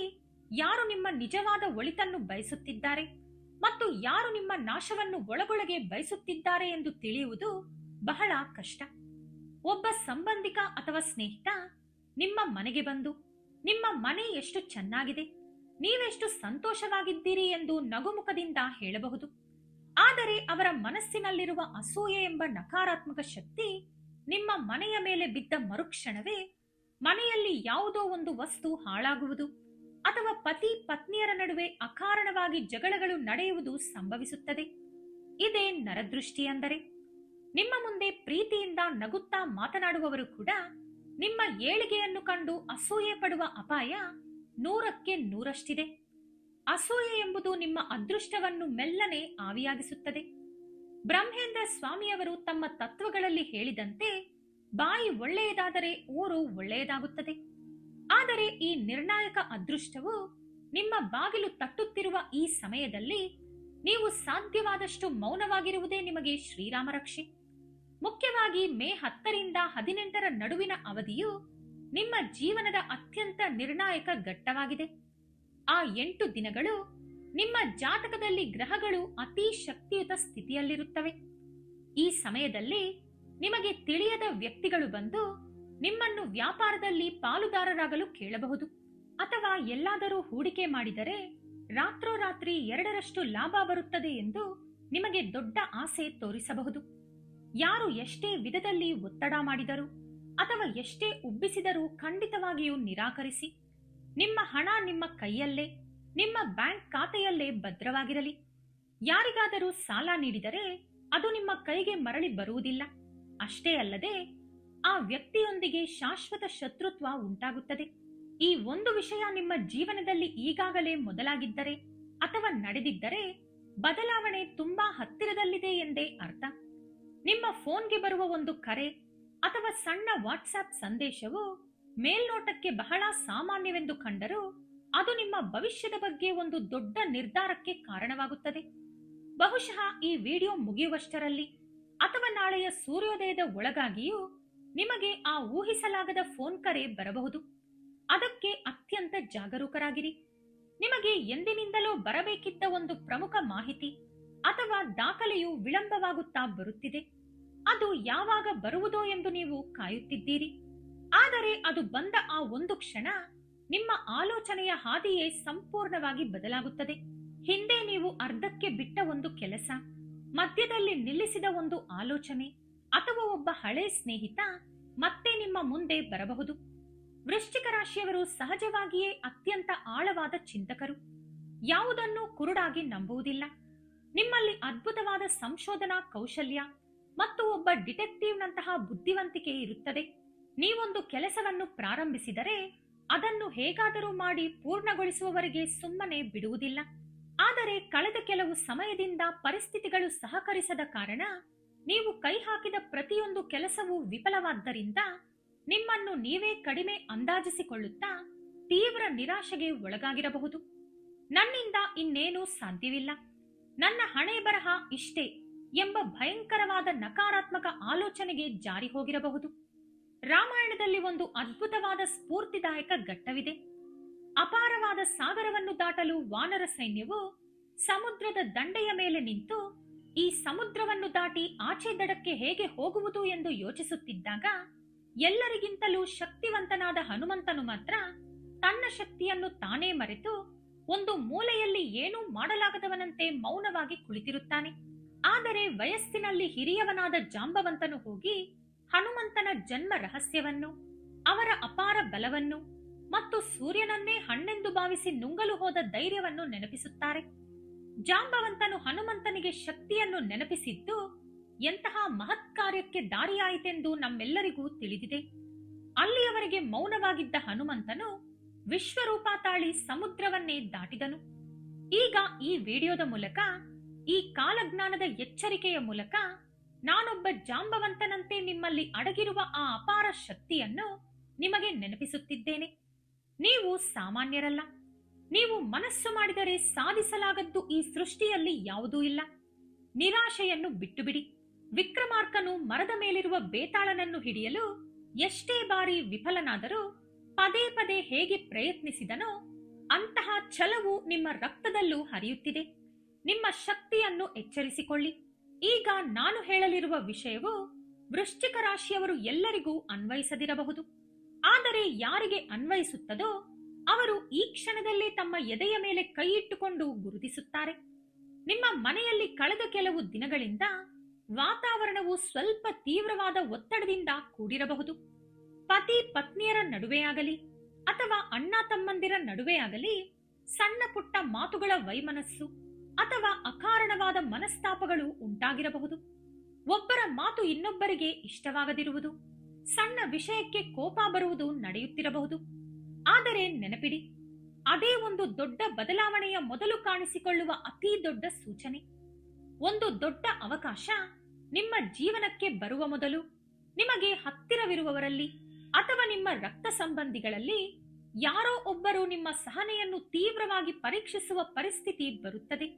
ಯಾರು ನಿಮ್ಮ ನಿಜವಾದ ಒಳಿತನ್ನು ಬಯಸುತ್ತಿದ್ದಾರೆ ಮತ್ತು ಯಾರು ನಿಮ್ಮ ನಾಶವನ್ನು ಒಳಗೊಳಗೆ ಬಯಸುತ್ತಿದ್ದಾರೆ ಎಂದು ತಿಳಿಯುವುದು ಬಹಳ ಕಷ್ಟ. ಒಬ್ಬ ಸಂಬಂಧಿಕ ಅಥವಾ ಸ್ನೇಹಿತ ನಿಮ್ಮ ಮನೆಗೆ ಬಂದು ನಿಮ್ಮ ಮನೆ ಎಷ್ಟು ಚೆನ್ನಾಗಿದೆ, ನೀವೆಷ್ಟು ಸಂತೋಷವಾಗಿದ್ದೀರಿ ಎಂದು ನಗುಮುಖದಿಂದ ಹೇಳಬಹುದು. ಆದರೆ ಅವರ ಮನಸ್ಸಿನಲ್ಲಿರುವ ಅಸೂಯೆ ಎಂಬ ನಕಾರಾತ್ಮಕ ಶಕ್ತಿ ನಿಮ್ಮ ಮನೆಯ ಮೇಲೆ ಬಿದ್ದ ಮರುಕ್ಷಣವೇ ಮನೆಯಲ್ಲಿ ಯಾವುದೋ ಒಂದು ವಸ್ತು ಹಾಳಾಗುವುದು ಅಥವಾ ಪತಿ ಪತ್ನಿಯರ ನಡುವೆ ಅಕಾರಣವಾಗಿ ಜಗಳಗಳು ನಡೆಯುವುದು ಸಂಭವಿಸುತ್ತದೆ. ಇದೇ ನರದೃಷ್ಟಿ ಅಂದರೆ. ನಿಮ್ಮ ಮುಂದೆ ಪ್ರೀತಿಯಿಂದ ನಗುತ್ತಾ ಮಾತನಾಡುವವರು ಕೂಡ ನಿಮ್ಮ ಏಳಿಗೆಯನ್ನು ಕಂಡು ಅಸೂಯೆ ಪಡುವ ಅಪಾಯ 100ಕ್ಕೆ 100ರಷ್ಟಿದೆ. ಅಸೂಯೆ ಎಂಬುದು ನಿಮ್ಮ ಅದೃಷ್ಟವನ್ನು ಮೆಲ್ಲನೆ ಆವಿಯಾಗಿಸುತ್ತದೆ. ಬ್ರಹ್ಮೇಂದ್ರ ಸ್ವಾಮಿಯವರು ತಮ್ಮ ತತ್ವಗಳಲ್ಲಿ ಹೇಳಿದಂತೆ ಬಾಯಿ ಒಳ್ಳೆಯದಾದರೆ ಊರು ಒಳ್ಳೆಯದಾಗುತ್ತದೆ. ಆದರೆ ಈ ನಿರ್ಣಾಯಕ ಅದೃಷ್ಟವು ನಿಮ್ಮ ಬಾಗಿಲು ತಟ್ಟುತ್ತಿರುವ ಈ ಸಮಯದಲ್ಲಿ ನೀವು ಸಾಧ್ಯವಾದಷ್ಟು ಮೌನವಾಗಿರುವುದೇ ನಿಮಗೆ ಶ್ರೀರಾಮ ರಕ್ಷೆ. ಮುಖ್ಯವಾಗಿ ಮೇ 10ರಿಂದ 18ರ ನಡುವಿನ ಅವಧಿಯು ನಿಮ್ಮ ಜೀವನದ ಅತ್ಯಂತ ನಿರ್ಣಾಯಕ ಘಟ್ಟವಾಗಿದೆ. ಆ 8 ದಿನಗಳು ನಿಮ್ಮ ಜಾತಕದಲ್ಲಿ ಗ್ರಹಗಳು ಅತಿ ಶಕ್ತಿಯುತ ಸ್ಥಿತಿಯಲ್ಲಿರುತ್ತವೆ. ಈ ಸಮಯದಲ್ಲಿ ನಿಮಗೆ ತಿಳಿಯದ ವ್ಯಕ್ತಿಗಳು ಬಂದು ನಿಮ್ಮನ್ನು ವ್ಯಾಪಾರದಲ್ಲಿ ಪಾಲುದಾರರಾಗಲು ಕೇಳಬಹುದು ಅಥವಾ ಎಲ್ಲಾದರೂ ಹೂಡಿಕೆ ಮಾಡಿದರೆ ರಾತ್ರೋರಾತ್ರಿ 2ರಷ್ಟು ಲಾಭ ಬರುತ್ತದೆ ಎಂದು ನಿಮಗೆ ದೊಡ್ಡ ಆಸೆ ತೋರಿಸಬಹುದು. ಯಾರು ಎಷ್ಟೇ ವಿಧದಲ್ಲಿ ಒತ್ತಡ ಮಾಡಿದರು ಅಥವಾ ಎಷ್ಟೇ ಉಬ್ಬಿಸಿದರೂ ಖಂಡಿತವಾಗಿಯೂ ನಿರಾಕರಿಸಿ. ನಿಮ್ಮ ಹಣ ನಿಮ್ಮ ಕೈಯಲ್ಲೇ, ನಿಮ್ಮ ಬ್ಯಾಂಕ್ ಖಾತೆಯಲ್ಲೇ ಭದ್ರವಾಗಿರಲಿ. ಯಾರಿಗಾದರೂ ಸಾಲ ನೀಡಿದರೆ ಅದು ನಿಮ್ಮ ಕೈಗೆ ಮರಳಿ ಬರುವುದಿಲ್ಲ. ಅಷ್ಟೇ ಅಲ್ಲದೆ ಆ ವ್ಯಕ್ತಿಯೊಂದಿಗೆ ಶಾಶ್ವತ ಶತ್ರುತ್ವ ಉಂಟಾಗುತ್ತದೆ. ಈ ಒಂದು ವಿಷಯ ನಿಮ್ಮ ಜೀವನದಲ್ಲಿ ಈಗಾಗಲೇ ಮೊದಲಾಗಿದ್ದರೆ ಅಥವಾ ನಡೆದಿದ್ದರೆ ಬದಲಾವಣೆ ತುಂಬಾ ಹತ್ತಿರದಲ್ಲಿದೆ ಎಂದೇ ಅರ್ಥ. ನಿಮ್ಮ ಫೋನ್ಗೆ ಬರುವ ಒಂದು ಕರೆ ಅಥವಾ ಸಣ್ಣ ವಾಟ್ಸ್ಆಪ್ ಸಂದೇಶವು ಮೇಲ್ನೋಟಕ್ಕೆ ಬಹಳ ಸಾಮಾನ್ಯವೆಂದು ಕಂಡರೂ ಅದು ನಿಮ್ಮ ಭವಿಷ್ಯದ ಬಗ್ಗೆ ಒಂದು ದೊಡ್ಡ ನಿರ್ಧಾರಕ್ಕೆ ಕಾರಣವಾಗುತ್ತದೆ. ಬಹುಶಃ ಈ ವಿಡಿಯೋ ಮುಗಿಯುವಷ್ಟರಲ್ಲಿ ಅಥವಾ ನಾಳೆಯ ಸೂರ್ಯೋದಯದ ಒಳಗಾಗಿಯೂ ನಿಮಗೆ ಆ ಊಹಿಸಲಾಗದ ಫೋನ್ ಕರೆ ಬರಬಹುದು. ಅದಕ್ಕೆ ಅತ್ಯಂತ ಜಾಗರೂಕರಾಗಿರಿ. ನಿಮಗೆ ಎಂದಿನಿಂದಲೂ ಬರಬೇಕಿದ್ದ ಒಂದು ಪ್ರಮುಖ ಮಾಹಿತಿ ಅಥವಾ ದಾಖಲೆಯು ವಿಳಂಬವಾಗುತ್ತಾ ಬರುತ್ತಿದೆ. ಅದು ಯಾವಾಗ ಬರುವುದೋ ಎಂದು ನೀವು ಕಾಯುತ್ತಿದ್ದೀರಿ. ಆದರೆ ಅದು ಬಂದ ಆ ಒಂದು ಕ್ಷಣ ನಿಮ್ಮ ಆಲೋಚನೆಯ ಹಾದಿಯೇ ಸಂಪೂರ್ಣವಾಗಿ ಬದಲಾಗುತ್ತದೆ. ಹಿಂದೆ ನೀವು ಅರ್ಧಕ್ಕೆ ಬಿಟ್ಟ ಒಂದು ಕೆಲಸ, ಮಧ್ಯದಲ್ಲಿ ನಿಲ್ಲಿಸಿದ ಒಂದು ಆಲೋಚನೆ ಅಥವಾ ಒಬ್ಬ ಹಳೆ ಸ್ನೇಹಿತ ಮತ್ತೆ ನಿಮ್ಮ ಮುಂದೆ ಬರಬಹುದು. ವೃಶ್ಚಿಕ ರಾಶಿಯವರು ಸಹಜವಾಗಿಯೇ ಅತ್ಯಂತ ಆಳವಾದ ಚಿಂತಕರು. ಯಾವುದನ್ನು ಕುರುಡಾಗಿ ನಂಬುವುದಿಲ್ಲ. ನಿಮ್ಮಲ್ಲಿ ಅದ್ಭುತವಾದ ಸಂಶೋಧನಾ ಕೌಶಲ್ಯ ಮತ್ತು ಒಬ್ಬ ಡಿಟೆಕ್ಟಿವ್ನಂತಹ ಬುದ್ಧಿವಂತಿಕೆ ಇರುತ್ತದೆ. ನೀವೊಂದು ಕೆಲಸವನ್ನು ಪ್ರಾರಂಭಿಸಿದರೆ ಅದನ್ನು ಹೇಗಾದರೂ ಮಾಡಿ ಪೂರ್ಣಗೊಳಿಸುವವರೆಗೆ ಸುಮ್ಮನೆ ಬಿಡುವುದಿಲ್ಲ. ಆದರೆ ಕಳೆದ ಕೆಲವು ಸಮಯದಿಂದ ಪರಿಸ್ಥಿತಿಗಳು ಸಹಕರಿಸದ ಕಾರಣ ನೀವು ಕೈ ಹಾಕಿದ ಪ್ರತಿಯೊಂದು ಕೆಲಸವೂ ವಿಫಲವಾದ್ದರಿಂದ ನಿಮ್ಮನ್ನು ನೀವೇ ಕಡಿಮೆ ಅಂದಾಜಿಸಿಕೊಳ್ಳುತ್ತಾ ತೀವ್ರ ನಿರಾಶೆಗೆ ಒಳಗಾಗಿರಬಹುದು. ನನ್ನಿಂದ ಇನ್ನೇನೂ ಸಾಧ್ಯವಿಲ್ಲ, ನನ್ನ ಹಣೆ ಬರಹ ಇಷ್ಟೇ ಎಂಬ ಭಯಂಕರವಾದ ನಕಾರಾತ್ಮಕ ಆಲೋಚನೆಗೆ ಜಾರಿ ಹೋಗಿರಬಹುದು. ರಾಮಾಯಣದಲ್ಲಿ ಒಂದು ಅದ್ಭುತವಾದ ಸ್ಫೂರ್ತಿದಾಯಕ ಘಟ್ಟವಿದೆ. ಅಪಾರವಾದ ಸಾಗರವನ್ನು ದಾಟಲು ವಾನರ ಸೈನ್ಯವು ಸಮುದ್ರದ ದಂಡೆಯ ಮೇಲೆ ನಿಂತು ಈ ಸಮುದ್ರವನ್ನು ದಾಟಿ ಆಚೆ ದಡಕ್ಕೆ ಹೇಗೆ ಹೋಗುವುದು ಎಂದು ಯೋಚಿಸುತ್ತಿದ್ದಾಗ ಎಲ್ಲರಿಗಿಂತಲೂ ಶಕ್ತಿವಂತನಾದ ಹನುಮಂತನು ಮಾತ್ರ ತನ್ನ ಶಕ್ತಿಯನ್ನು ತಾನೇ ಮರೆತು ಒಂದು ಮೂಲೆಯಲ್ಲಿ ಏನೂ ಮಾಡಲಾಗದವನಂತೆ ಮೌನವಾಗಿ ಕುಳಿತಿರುತ್ತಾನೆ. ಆದರೆ ವಯಸ್ಸಿನಲ್ಲಿ ಹಿರಿಯವನಾದ ಜಾಂಬವಂತನು ಹೋಗಿ ಹನುಮಂತನ ಜನ್ಮ ರಹಸ್ಯವನ್ನು, ಅವರ ಅಪಾರ ಬಲವನ್ನು ಮತ್ತು ಸೂರ್ಯನನ್ನೇ ಹಣ್ಣೆಂದು ಭಾವಿಸಿ ನುಂಗಲು ಹೋದ ಧೈರ್ಯವನ್ನು ನೆನಪಿಸುತ್ತಾರೆ. ಜಾಂಬವಂತನು ಹನುಮಂತನಿಗೆ ಶಕ್ತಿಯನ್ನು ನೆನಪಿಸಿದ್ದು ಎಂತಹ ಮಹತ್ ಕಾರ್ಯಕ್ಕೆ ದಾರಿಯಾಯಿತೆಂದು ನಮ್ಮೆಲ್ಲರಿಗೂ ತಿಳಿದಿದೆ. ಅಲ್ಲಿಯವರೆಗೆ ಮೌನವಾಗಿದ್ದ ಹನುಮಂತನು ವಿಶ್ವರೂಪ ತಾಳಿ ಸಮುದ್ರವನ್ನೇ ದಾಟಿದನು. ಈಗ ಈ ವಿಡಿಯೋದ ಮೂಲಕ, ಈ ಕಾಲಜ್ಞಾನದ ಎಚ್ಚರಿಕೆಯ ಮೂಲಕ ನಾನೊಬ್ಬ ಜಾಂಬವಂತನಂತೆ ನಿಮ್ಮಲ್ಲಿ ಅಡಗಿರುವ ಆ ಅಪಾರ ಶಕ್ತಿಯನ್ನು ನಿಮಗೆ ನೆನಪಿಸುತ್ತಿದ್ದೇನೆ. ನೀವು ಸಾಮಾನ್ಯರಲ್ಲ. ನೀವು ಮನಸ್ಸು ಮಾಡಿದರೆ ಸಾಧಿಸಲಾಗದ್ದು ಈ ಸೃಷ್ಟಿಯಲ್ಲಿ ಯಾವುದೂ ಇಲ್ಲ. ನಿರಾಶೆಯನ್ನು ಬಿಟ್ಟುಬಿಡಿ. ವಿಕ್ರಮಾರ್ಕನು ಮರದ ಮೇಲಿರುವ ಬೇತಾಳನನ್ನು ಹಿಡಿಯಲು ಎಷ್ಟೇ ಬಾರಿ ವಿಫಲನಾದರೂ ಪದೇ ಪದೇ ಹೇಗೆ ಪ್ರಯತ್ನಿಸಿದನೋ ಅಂತಹ ಛಲವು ನಿಮ್ಮ ರಕ್ತದಲ್ಲೂ ಹರಿಯುತ್ತಿದೆ. ನಿಮ್ಮ ಶಕ್ತಿಯನ್ನು ಎಚ್ಚರಿಸಿಕೊಳ್ಳಿ. ಈಗ ನಾನು ಹೇಳಲಿರುವ ವಿಷಯವು ವೃಶ್ಚಿಕ ರಾಶಿಯವರು ಎಲ್ಲರಿಗೂ ಅನ್ವಯಿಸದಿರಬಹುದು. ಆದರೆ ಯಾರಿಗೆ ಅನ್ವಯಿಸುತ್ತದೋ ಅವರು ಈ ಕ್ಷಣದಲ್ಲೇ ತಮ್ಮ ಎದೆಯ ಮೇಲೆ ಕೈಯಿಟ್ಟುಕೊಂಡು ಗುರುತಿಸುತ್ತಾರೆ. ನಿಮ್ಮ ಮನೆಯಲ್ಲಿ ಕಳೆದ ಕೆಲವು ದಿನಗಳಿಂದ ವಾತಾವರಣವು ಸ್ವಲ್ಪ ತೀವ್ರವಾದ ಒತ್ತಡದಿಂದ ಕೂಡಿರಬಹುದು. ಪತಿ ಪತ್ನಿಯರ ನಡುವೆಯಾಗಲಿ ಅಥವಾ ಅಣ್ಣ ತಮ್ಮಂದಿರ ನಡುವೆಯಾಗಲಿ ಸಣ್ಣ ಪುಟ್ಟ ಮಾತುಗಳ ವೈಮನಸ್ಸು ಅಥವಾ ಅಕಾರಣವಾದ ಮನಸ್ತಾಪಗಳು ಉಂಟಾಗಿರಬಹುದು. ಒಬ್ಬರ ಮಾತು ಇನ್ನೊಬ್ಬರಿಗೆ ಇಷ್ಟವಾಗದಿರುವುದು, ಸಣ್ಣ ವಿಷಯಕ್ಕೆ ಕೋಪ ಬರುವುದು ನಡೆಯುತ್ತಿರಬಹುದು. ಆದರೆ ನೆನಪಿಡಿ, ಅದೇ ಒಂದು ದೊಡ್ಡ ಬದಲಾವಣೆಯ ಮೊದಲು ಕಾಣಿಸಿಕೊಳ್ಳುವ ಅತಿ ದೊಡ್ಡ ಸೂಚನೆ. ಒಂದು ದೊಡ್ಡ ಅವಕಾಶ ನಿಮ್ಮ ಜೀವನಕ್ಕೆ ಬರುವ ಮೊದಲು ನಿಮಗೆ ಹತ್ತಿರವಿರುವವರಲ್ಲಿ ಅಥವಾ ನಿಮ್ಮ ರಕ್ತ ಸಂಬಂಧಿಗಳಲ್ಲಿ ಯಾರೋ ಒಬ್ಬರು ನಿಮ್ಮ ಸಹನೆಯನ್ನು ತೀವ್ರವಾಗಿ ಪರೀಕ್ಷಿಸುವ ಪರಿಸ್ಥಿತಿ ಬರುತ್ತದೆ.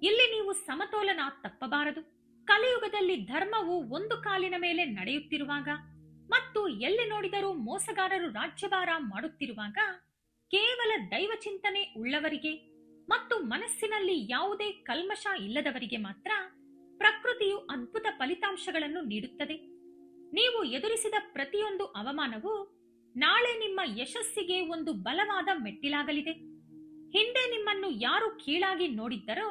ಇಲ್ಲಿ ನೀವು ಸಮತೋಲನ ತಪ್ಪಬಾರದು. ಕಲಿಯುಗದಲ್ಲಿ ಧರ್ಮವು ಒಂದು ಕಾಲಿನ ಮೇಲೆ ನಡೆಯುತ್ತಿರುವಾಗ ಮತ್ತು ಎಲ್ಲಿ ನೋಡಿದರೂ ಮೋಸಗಾರರು ರಾಜ್ಯಭಾರ ಮಾಡುತ್ತಿರುವಾಗ ಕೇವಲ ದೈವ ಚಿಂತನೆ ಉಳ್ಳವರಿಗೆ ಮತ್ತು ಮನಸ್ಸಿನಲ್ಲಿ ಯಾವುದೇ ಕಲ್ಮಶ ಇಲ್ಲದವರಿಗೆ ಮಾತ್ರ ಪ್ರಕೃತಿಯು ಅದ್ಭುತ ಫಲಿತಾಂಶಗಳನ್ನು ನೀಡುತ್ತದೆ. ನೀವು ಎದುರಿಸಿದ ಪ್ರತಿಯೊಂದು ಅವಮಾನವು ನಾಳೆ ನಿಮ್ಮ ಯಶಸ್ಸಿಗೆ ಒಂದು ಬಲವಾದ ಮೆಟ್ಟಿಲಾಗಲಿದೆ. ಹಿಂದೆ ನಿಮ್ಮನ್ನು ಯಾರು ಕೀಳಾಗಿ ನೋಡಿದ್ದರೋ,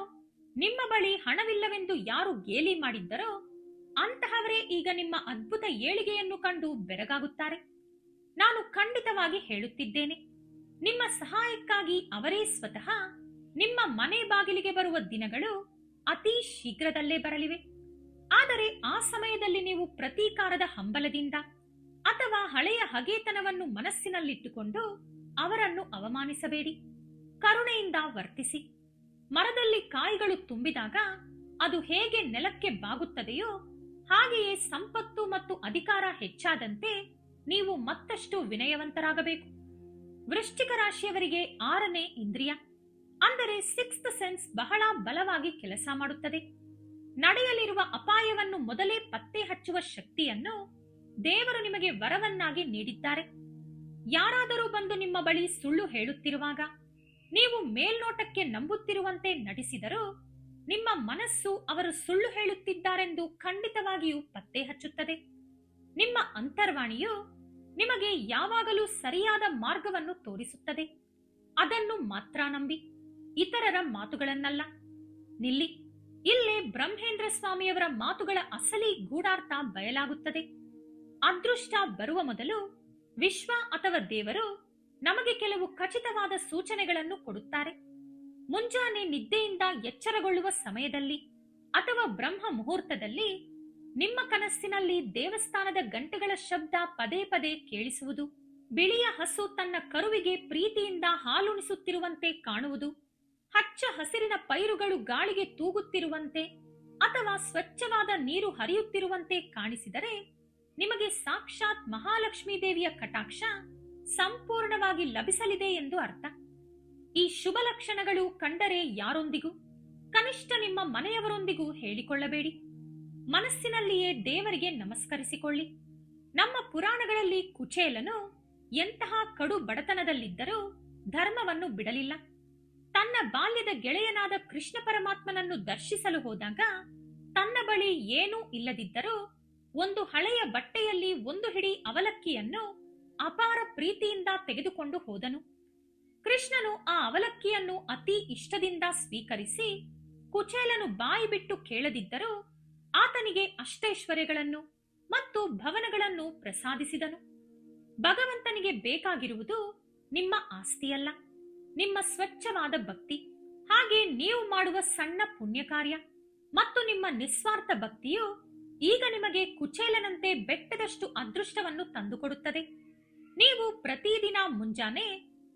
ನಿಮ್ಮ ಬಳಿ ಹಣವಿಲ್ಲವೆಂದು ಯಾರು ಗೇಲಿ ಮಾಡಿದ್ದರೋ ಅಂತಹವರೇ ಈಗ ನಿಮ್ಮ ಅದ್ಭುತ ಏಳಿಗೆಯನ್ನು ಕಂಡು ಬೆರಗಾಗುತ್ತಾರೆ. ನಾನು ಖಂಡಿತವಾಗಿ ಹೇಳುತ್ತಿದ್ದೇನೆ, ನಿಮ್ಮ ಸಹಾಯಕ್ಕಾಗಿ ಅವರೇ ಸ್ವತಃ ನಿಮ್ಮ ಮನೆ ಬಾಗಿಲಿಗೆ ಬರುವ ದಿನಗಳು ಅತಿ ಶೀಘ್ರದಲ್ಲೇ ಬರಲಿವೆ. ಆದರೆ ಆ ಸಮಯದಲ್ಲಿ ನೀವು ಪ್ರತೀಕಾರದ ಹಂಬಲದಿಂದ ಅಥವಾ ಹಳೆಯ ಹಗೆತನವನ್ನು ಮನಸ್ಸಿನಲ್ಲಿಟ್ಟುಕೊಂಡು ಅವರನ್ನು ಅವಮಾನಿಸಬೇಡಿ. ಕರುಣೆಯಿಂದ ವರ್ತಿಸಿ. ಮರದಲ್ಲಿ ಕಾಯಿಗಳು ತುಂಬಿದಾಗ ಅದು ಹೇಗೆ ನೆಲಕ್ಕೆ ಬಾಗುತ್ತದೆಯೋ ಹಾಗೆಯೇ ಸಂಪತ್ತು ಮತ್ತು ಅಧಿಕಾರ ಹೆಚ್ಚಾದಂತೆ ನೀವು ಮತ್ತಷ್ಟು ವಿನಯವಂತರಾಗಬೇಕು. ವೃಶ್ಚಿಕ ರಾಶಿಯವರಿಗೆ 6ನೇ ಇಂದ್ರಿಯ ಅಂದರೆ 6th ಸೆನ್ಸ್ ಬಹಳ ಬಲವಾಗಿ ಕೆಲಸ ಮಾಡುತ್ತದೆ. ನಡೆಯಲಿರುವ ಅಪಾಯವನ್ನು ಮೊದಲೇ ಪತ್ತೆ ಹಚ್ಚುವ ಶಕ್ತಿಯನ್ನು ದೇವರು ನಿಮಗೆ ವರವನ್ನಾಗಿ ನೀಡಿದ್ದಾರೆ. ಯಾರಾದರೂ ಬಂದು ನಿಮ್ಮ ಬಳಿ ಸುಳ್ಳು ಹೇಳುತ್ತಿರುವಾಗ ನೀವು ಮೇಲ್ನೋಟಕ್ಕೆ ನಂಬುತ್ತಿರುವಂತೆ ನಟಿಸಿದರೂ ನಿಮ್ಮ ಮನಸ್ಸು ಅವರು ಸುಳ್ಳು ಹೇಳುತ್ತಿದ್ದಾರೆಂದು ಖಂಡಿತವಾಗಿಯೂ ಪತ್ತೆ ಹಚ್ಚುತ್ತದೆ. ನಿಮ್ಮ ಅಂತರ್ವಾಣಿಯು ನಿಮಗೆ ಯಾವಾಗಲೂ ಸರಿಯಾದ ಮಾರ್ಗವನ್ನು ತೋರಿಸುತ್ತದೆ. ಅದನ್ನು ಮಾತ್ರ ನಂಬಿ, ಇತರರ ಮಾತುಗಳನ್ನಲ್ಲ. ನಿಲ್ಲಿ. ಇಲ್ಲೇ ಬ್ರಹ್ಮೇಂದ್ರ ಸ್ವಾಮಿಯವರ ಮಾತುಗಳ ಅಸಲಿ ಗೂಢಾರ್ಥ ಬಯಲಾಗುತ್ತದೆ. ಅದೃಷ್ಟ ಬರುವ ಮೊದಲು ವಿಶ್ವ ಅಥವಾ ದೇವರು ನಮಗೆ ಕೆಲವು ಖಚಿತವಾದ ಸೂಚನೆಗಳನ್ನು ಕೊಡುತ್ತಾರೆ. ಮುಂಜಾನೆ ನಿದ್ದೆಯಿಂದ ಎಚ್ಚರಗೊಳ್ಳುವ ಸಮಯದಲ್ಲಿ ಅಥವಾ ಬ್ರಹ್ಮ ಮುಹೂರ್ತದಲ್ಲಿ ನಿಮ್ಮ ಕನಸಿನಲ್ಲಿ ದೇವಸ್ಥಾನದ ಗಂಟೆಗಳ ಶಬ್ದ ಪದೇ ಪದೇ ಕೇಳಿಸುವುದು, ಬಿಳಿಯ ಹಸು ತನ್ನ ಕರುವಿಗೆ ಪ್ರೀತಿಯಿಂದ ಹಾಲುಣಿಸುತ್ತಿರುವಂತೆ ಕಾಣುವುದು, ಹಚ್ಚ ಹಸಿರಿನ ಪೈರುಗಳು ಗಾಳಿಗೆ ತೂಗುತ್ತಿರುವಂತೆ ಅಥವಾ ಸ್ವಚ್ಛವಾದ ನೀರು ಹರಿಯುತ್ತಿರುವಂತೆ ಕಾಣಿಸಿದರೆ ನಿಮಗೆ ಸಾಕ್ಷಾತ್ ಮಹಾಲಕ್ಷ್ಮೀ ದೇವಿಯ ಕಟಾಕ್ಷ ಸಂಪೂರ್ಣವಾಗಿ ಲಭಿಸಲಿದೆ ಎಂದು ಅರ್ಥ. ಈ ಶುಭ ಲಕ್ಷಣಗಳು ಕಂಡರೆ ಯಾರೊಂದಿಗೂ, ಕನಿಷ್ಠ ನಿಮ್ಮ ಮನೆಯವರೊಂದಿಗೂ ಹೇಳಿಕೊಳ್ಳಬೇಡಿ. ಮನಸ್ಸಿನಲ್ಲಿಯೇ ದೇವರಿಗೆ ನಮಸ್ಕರಿಸಿಕೊಳ್ಳಿ. ನಮ್ಮ ಪುರಾಣಗಳಲ್ಲಿ ಕುಚೇಲನು ಎಂತಹ ಕಡು ಬಡತನದಲ್ಲಿದ್ದರೂ ಧರ್ಮವನ್ನು ಬಿಡಲಿಲ್ಲ. ತನ್ನ ಬಾಲ್ಯದ ಗೆಳೆಯನಾದ ಕೃಷ್ಣ ಪರಮಾತ್ಮನನ್ನು ದರ್ಶಿಸಲು ಹೋದಾಗ ತನ್ನ ಬಳಿ ಏನೂ ಇಲ್ಲದಿದ್ದರೂ ಒಂದು ಹಳೆಯ ಬಟ್ಟೆಯಲ್ಲಿ ಒಂದು ಹಿಡಿ ಅವಲಕ್ಕಿಯನ್ನು ಅಪಾರ ಪ್ರೀತಿಯಿಂದ ತೆಗೆದುಕೊಂಡು ಹೋದನು. ಕೃಷ್ಣನು ಆ ಅವಲಕ್ಕಿಯನ್ನು ಅತಿ ಇಷ್ಟದಿಂದ ಸ್ವೀಕರಿಸಿ ಕುಚೇಲನು ಬಾಯಿ ಬಿಟ್ಟು ಕೇಳದಿದ್ದರೂ ಆತನಿಗೆ ಅಷ್ಟೈಶ್ವರ್ಯಗಳನ್ನು ಮತ್ತು ಭವನಗಳನ್ನು ಪ್ರಸಾದಿಸಿದನು. ಭಗವಂತನಿಗೆ ಬೇಕಾಗಿರುವುದು ನಿಮ್ಮ ಆಸ್ತಿಯಲ್ಲ, ನಿಮ್ಮ ಸ್ವಚ್ಛವಾದ ಭಕ್ತಿ, ಹಾಗೆ ನೀವು ಮಾಡುವ ಸಣ್ಣ ಪುಣ್ಯ ಕಾರ್ಯ ಮತ್ತು ನಿಮ್ಮ ನಿಸ್ವಾರ್ಥ ಭಕ್ತಿಯು ಈಗ ನಿಮಗೆ ಕುಚೇಲನಂತೆ ಬೆಟ್ಟದಷ್ಟು ಅದೃಷ್ಟವನ್ನು ತಂದುಕೊಡುತ್ತದೆ. ನೀವು ಪ್ರತಿದಿನ ಮುಂಜಾನೆ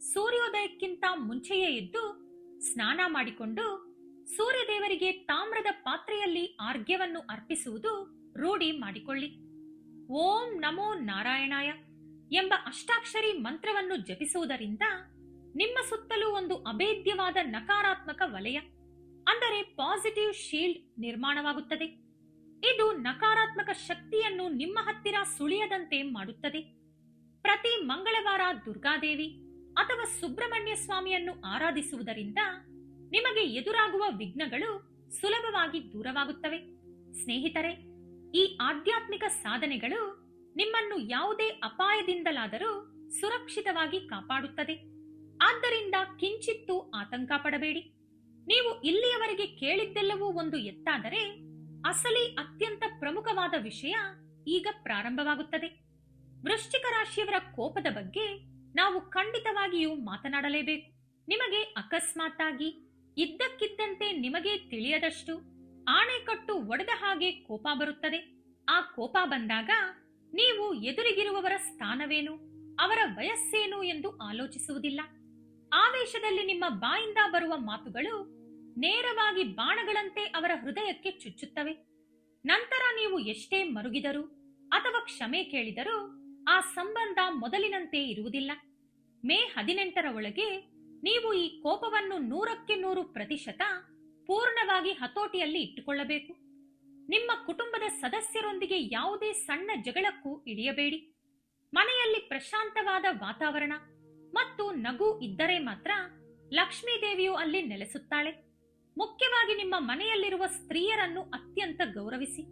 ಸೂರ್ಯೋದಯಕ್ಕಿಂತ ಮುಂಚೆಯೇ ಎದ್ದು ಸ್ನಾನ ಮಾಡಿಕೊಂಡು ಸೂರ್ಯದೇವರಿಗೆ ತಾಮ್ರದ ಪಾತ್ರೆಯಲ್ಲಿ ಅರ್ಘ್ಯವನ್ನು ಅರ್ಪಿಸುವುದು ರೂಢಿ ಮಾಡಿಕೊಳ್ಳಿ. ಓಂ ನಮೋ ನಾರಾಯಣಾಯ ಎಂಬ ಅಷ್ಟಾಕ್ಷರಿ ಮಂತ್ರವನ್ನು ಜಪಿಸುವುದರಿಂದ ನಿಮ್ಮ ಸುತ್ತಲೂ ಒಂದು ಅಭೇದ್ಯವಾದ ನಕಾರಾತ್ಮಕ ವಲಯ, ಅಂದರೆ ಪಾಸಿಟಿವ್ ಶೀಲ್ಡ್ ನಿರ್ಮಾಣವಾಗುತ್ತದೆ. ಇದು ನಕಾರಾತ್ಮಕ ಶಕ್ತಿಯನ್ನು ನಿಮ್ಮ ಹತ್ತಿರ ಸುಳಿಯದಂತೆ ಮಾಡುತ್ತದೆ. ಪ್ರತಿ ಮಂಗಳವಾರ ದುರ್ಗಾದೇವಿ ಅಥವಾ ಸುಬ್ರಹ್ಮಣ್ಯ ಸ್ವಾಮಿಯನ್ನು ಆರಾಧಿಸುವುದರಿಂದ ನಿಮಗೆ ಎದುರಾಗುವ ವಿಘ್ನಗಳು ಸುಲಭವಾಗಿ ದೂರವಾಗುತ್ತವೆ. ಸ್ನೇಹಿತರೆ, ಈ ಆಧ್ಯಾತ್ಮಿಕ ಸಾಧನೆಗಳು ನಿಮ್ಮನ್ನು ಯಾವುದೇ ಅಪಾಯದಿಂದಲಾದರೂ ಸುರಕ್ಷಿತವಾಗಿ ಕಾಪಾಡುತ್ತದೆ. ಆದ್ದರಿಂದ ಕಿಂಚಿತ್ತೂ ಆತಂಕ ಪಡಬೇಡಿ. ನೀವು ಇಲ್ಲಿಯವರೆಗೆ ಕೇಳಿದ್ದೆಲ್ಲವೂ ಒಂದು ಎತ್ತಾದರೆ ಅಸಲಿ ಅತ್ಯಂತ ಪ್ರಮುಖವಾದ ವಿಷಯ ಈಗ ಪ್ರಾರಂಭವಾಗುತ್ತದೆ. ವೃಶ್ಚಿಕ ರಾಶಿಯವರ ಕೋಪದ ಬಗ್ಗೆ ನಾವು ಖಂಡಿತವಾಗಿಯೂ ಮಾತನಾಡಲೇಬೇಕು. ನಿಮಗೆ ಅಕಸ್ಮಾತ್ತಾಗಿ ಇದ್ದಕ್ಕಿದ್ದಂತೆ ನಿಮಗೆ ತಿಳಿಯದಷ್ಟು ಆಣೆಕಟ್ಟು ಒಡೆದ ಹಾಗೆ ಕೋಪ ಬರುತ್ತದೆ. ಆ ಕೋಪ ಬಂದಾಗ ನೀವು ಎದುರಿಗಿರುವವರ ಸ್ಥಾನವೇನು, ಅವರ ವಯಸ್ಸೇನು ಎಂದು ಆಲೋಚಿಸುವುದಿಲ್ಲ. ಆವೇಶದಲ್ಲಿ ನಿಮ್ಮ ಬಾಯಿಂದ ಬರುವ ಮಾತುಗಳು ನೇರವಾಗಿ ಬಾಣಗಳಂತೆ ಅವರ ಹೃದಯಕ್ಕೆ ಚುಚ್ಚುತ್ತವೆ. ನಂತರ ನೀವು ಎಷ್ಟೇ ಮರುಗಿದರೂ ಅಥವಾ ಕ್ಷಮೆ ಕೇಳಿದರೂ ಆ ಸಂಬಂಧ ಮೊದಲಿನಂತೆ ಇರುವುದಿಲ್ಲ. ಮೇ 18ರ ಒಳಗೆ ನೀವು ಈ ಕೋಪವನ್ನು 100% ಪೂರ್ಣವಾಗಿ ಹತೋಟಿಯಲ್ಲಿ ಇಟ್ಟುಕೊಳ್ಳಬೇಕು. ನಿಮ್ಮ ಕುಟುಂಬದ ಸದಸ್ಯರೊಂದಿಗೆ ಯಾವುದೇ ಸಣ್ಣ ಜಗಳಕ್ಕೂ ಇಳಿಯಬೇಡಿ. ಮನೆಯಲ್ಲಿ ಪ್ರಶಾಂತವಾದ ವಾತಾವರಣ ಮತ್ತು ನಗು ಇದ್ದರೆ ಮಾತ್ರ ಲಕ್ಷ್ಮೀ ದೇವಿಯು ಅಲ್ಲಿ ನೆಲೆಸುತ್ತಾಳೆ. ಮುಖ್ಯವಾಗಿ ನಿಮ್ಮ ಮನೆಯಲ್ಲಿರುವ ಸ್ತ್ರೀಯರನ್ನು ಅತ್ಯಂತ ಗೌರವಿಸಿ.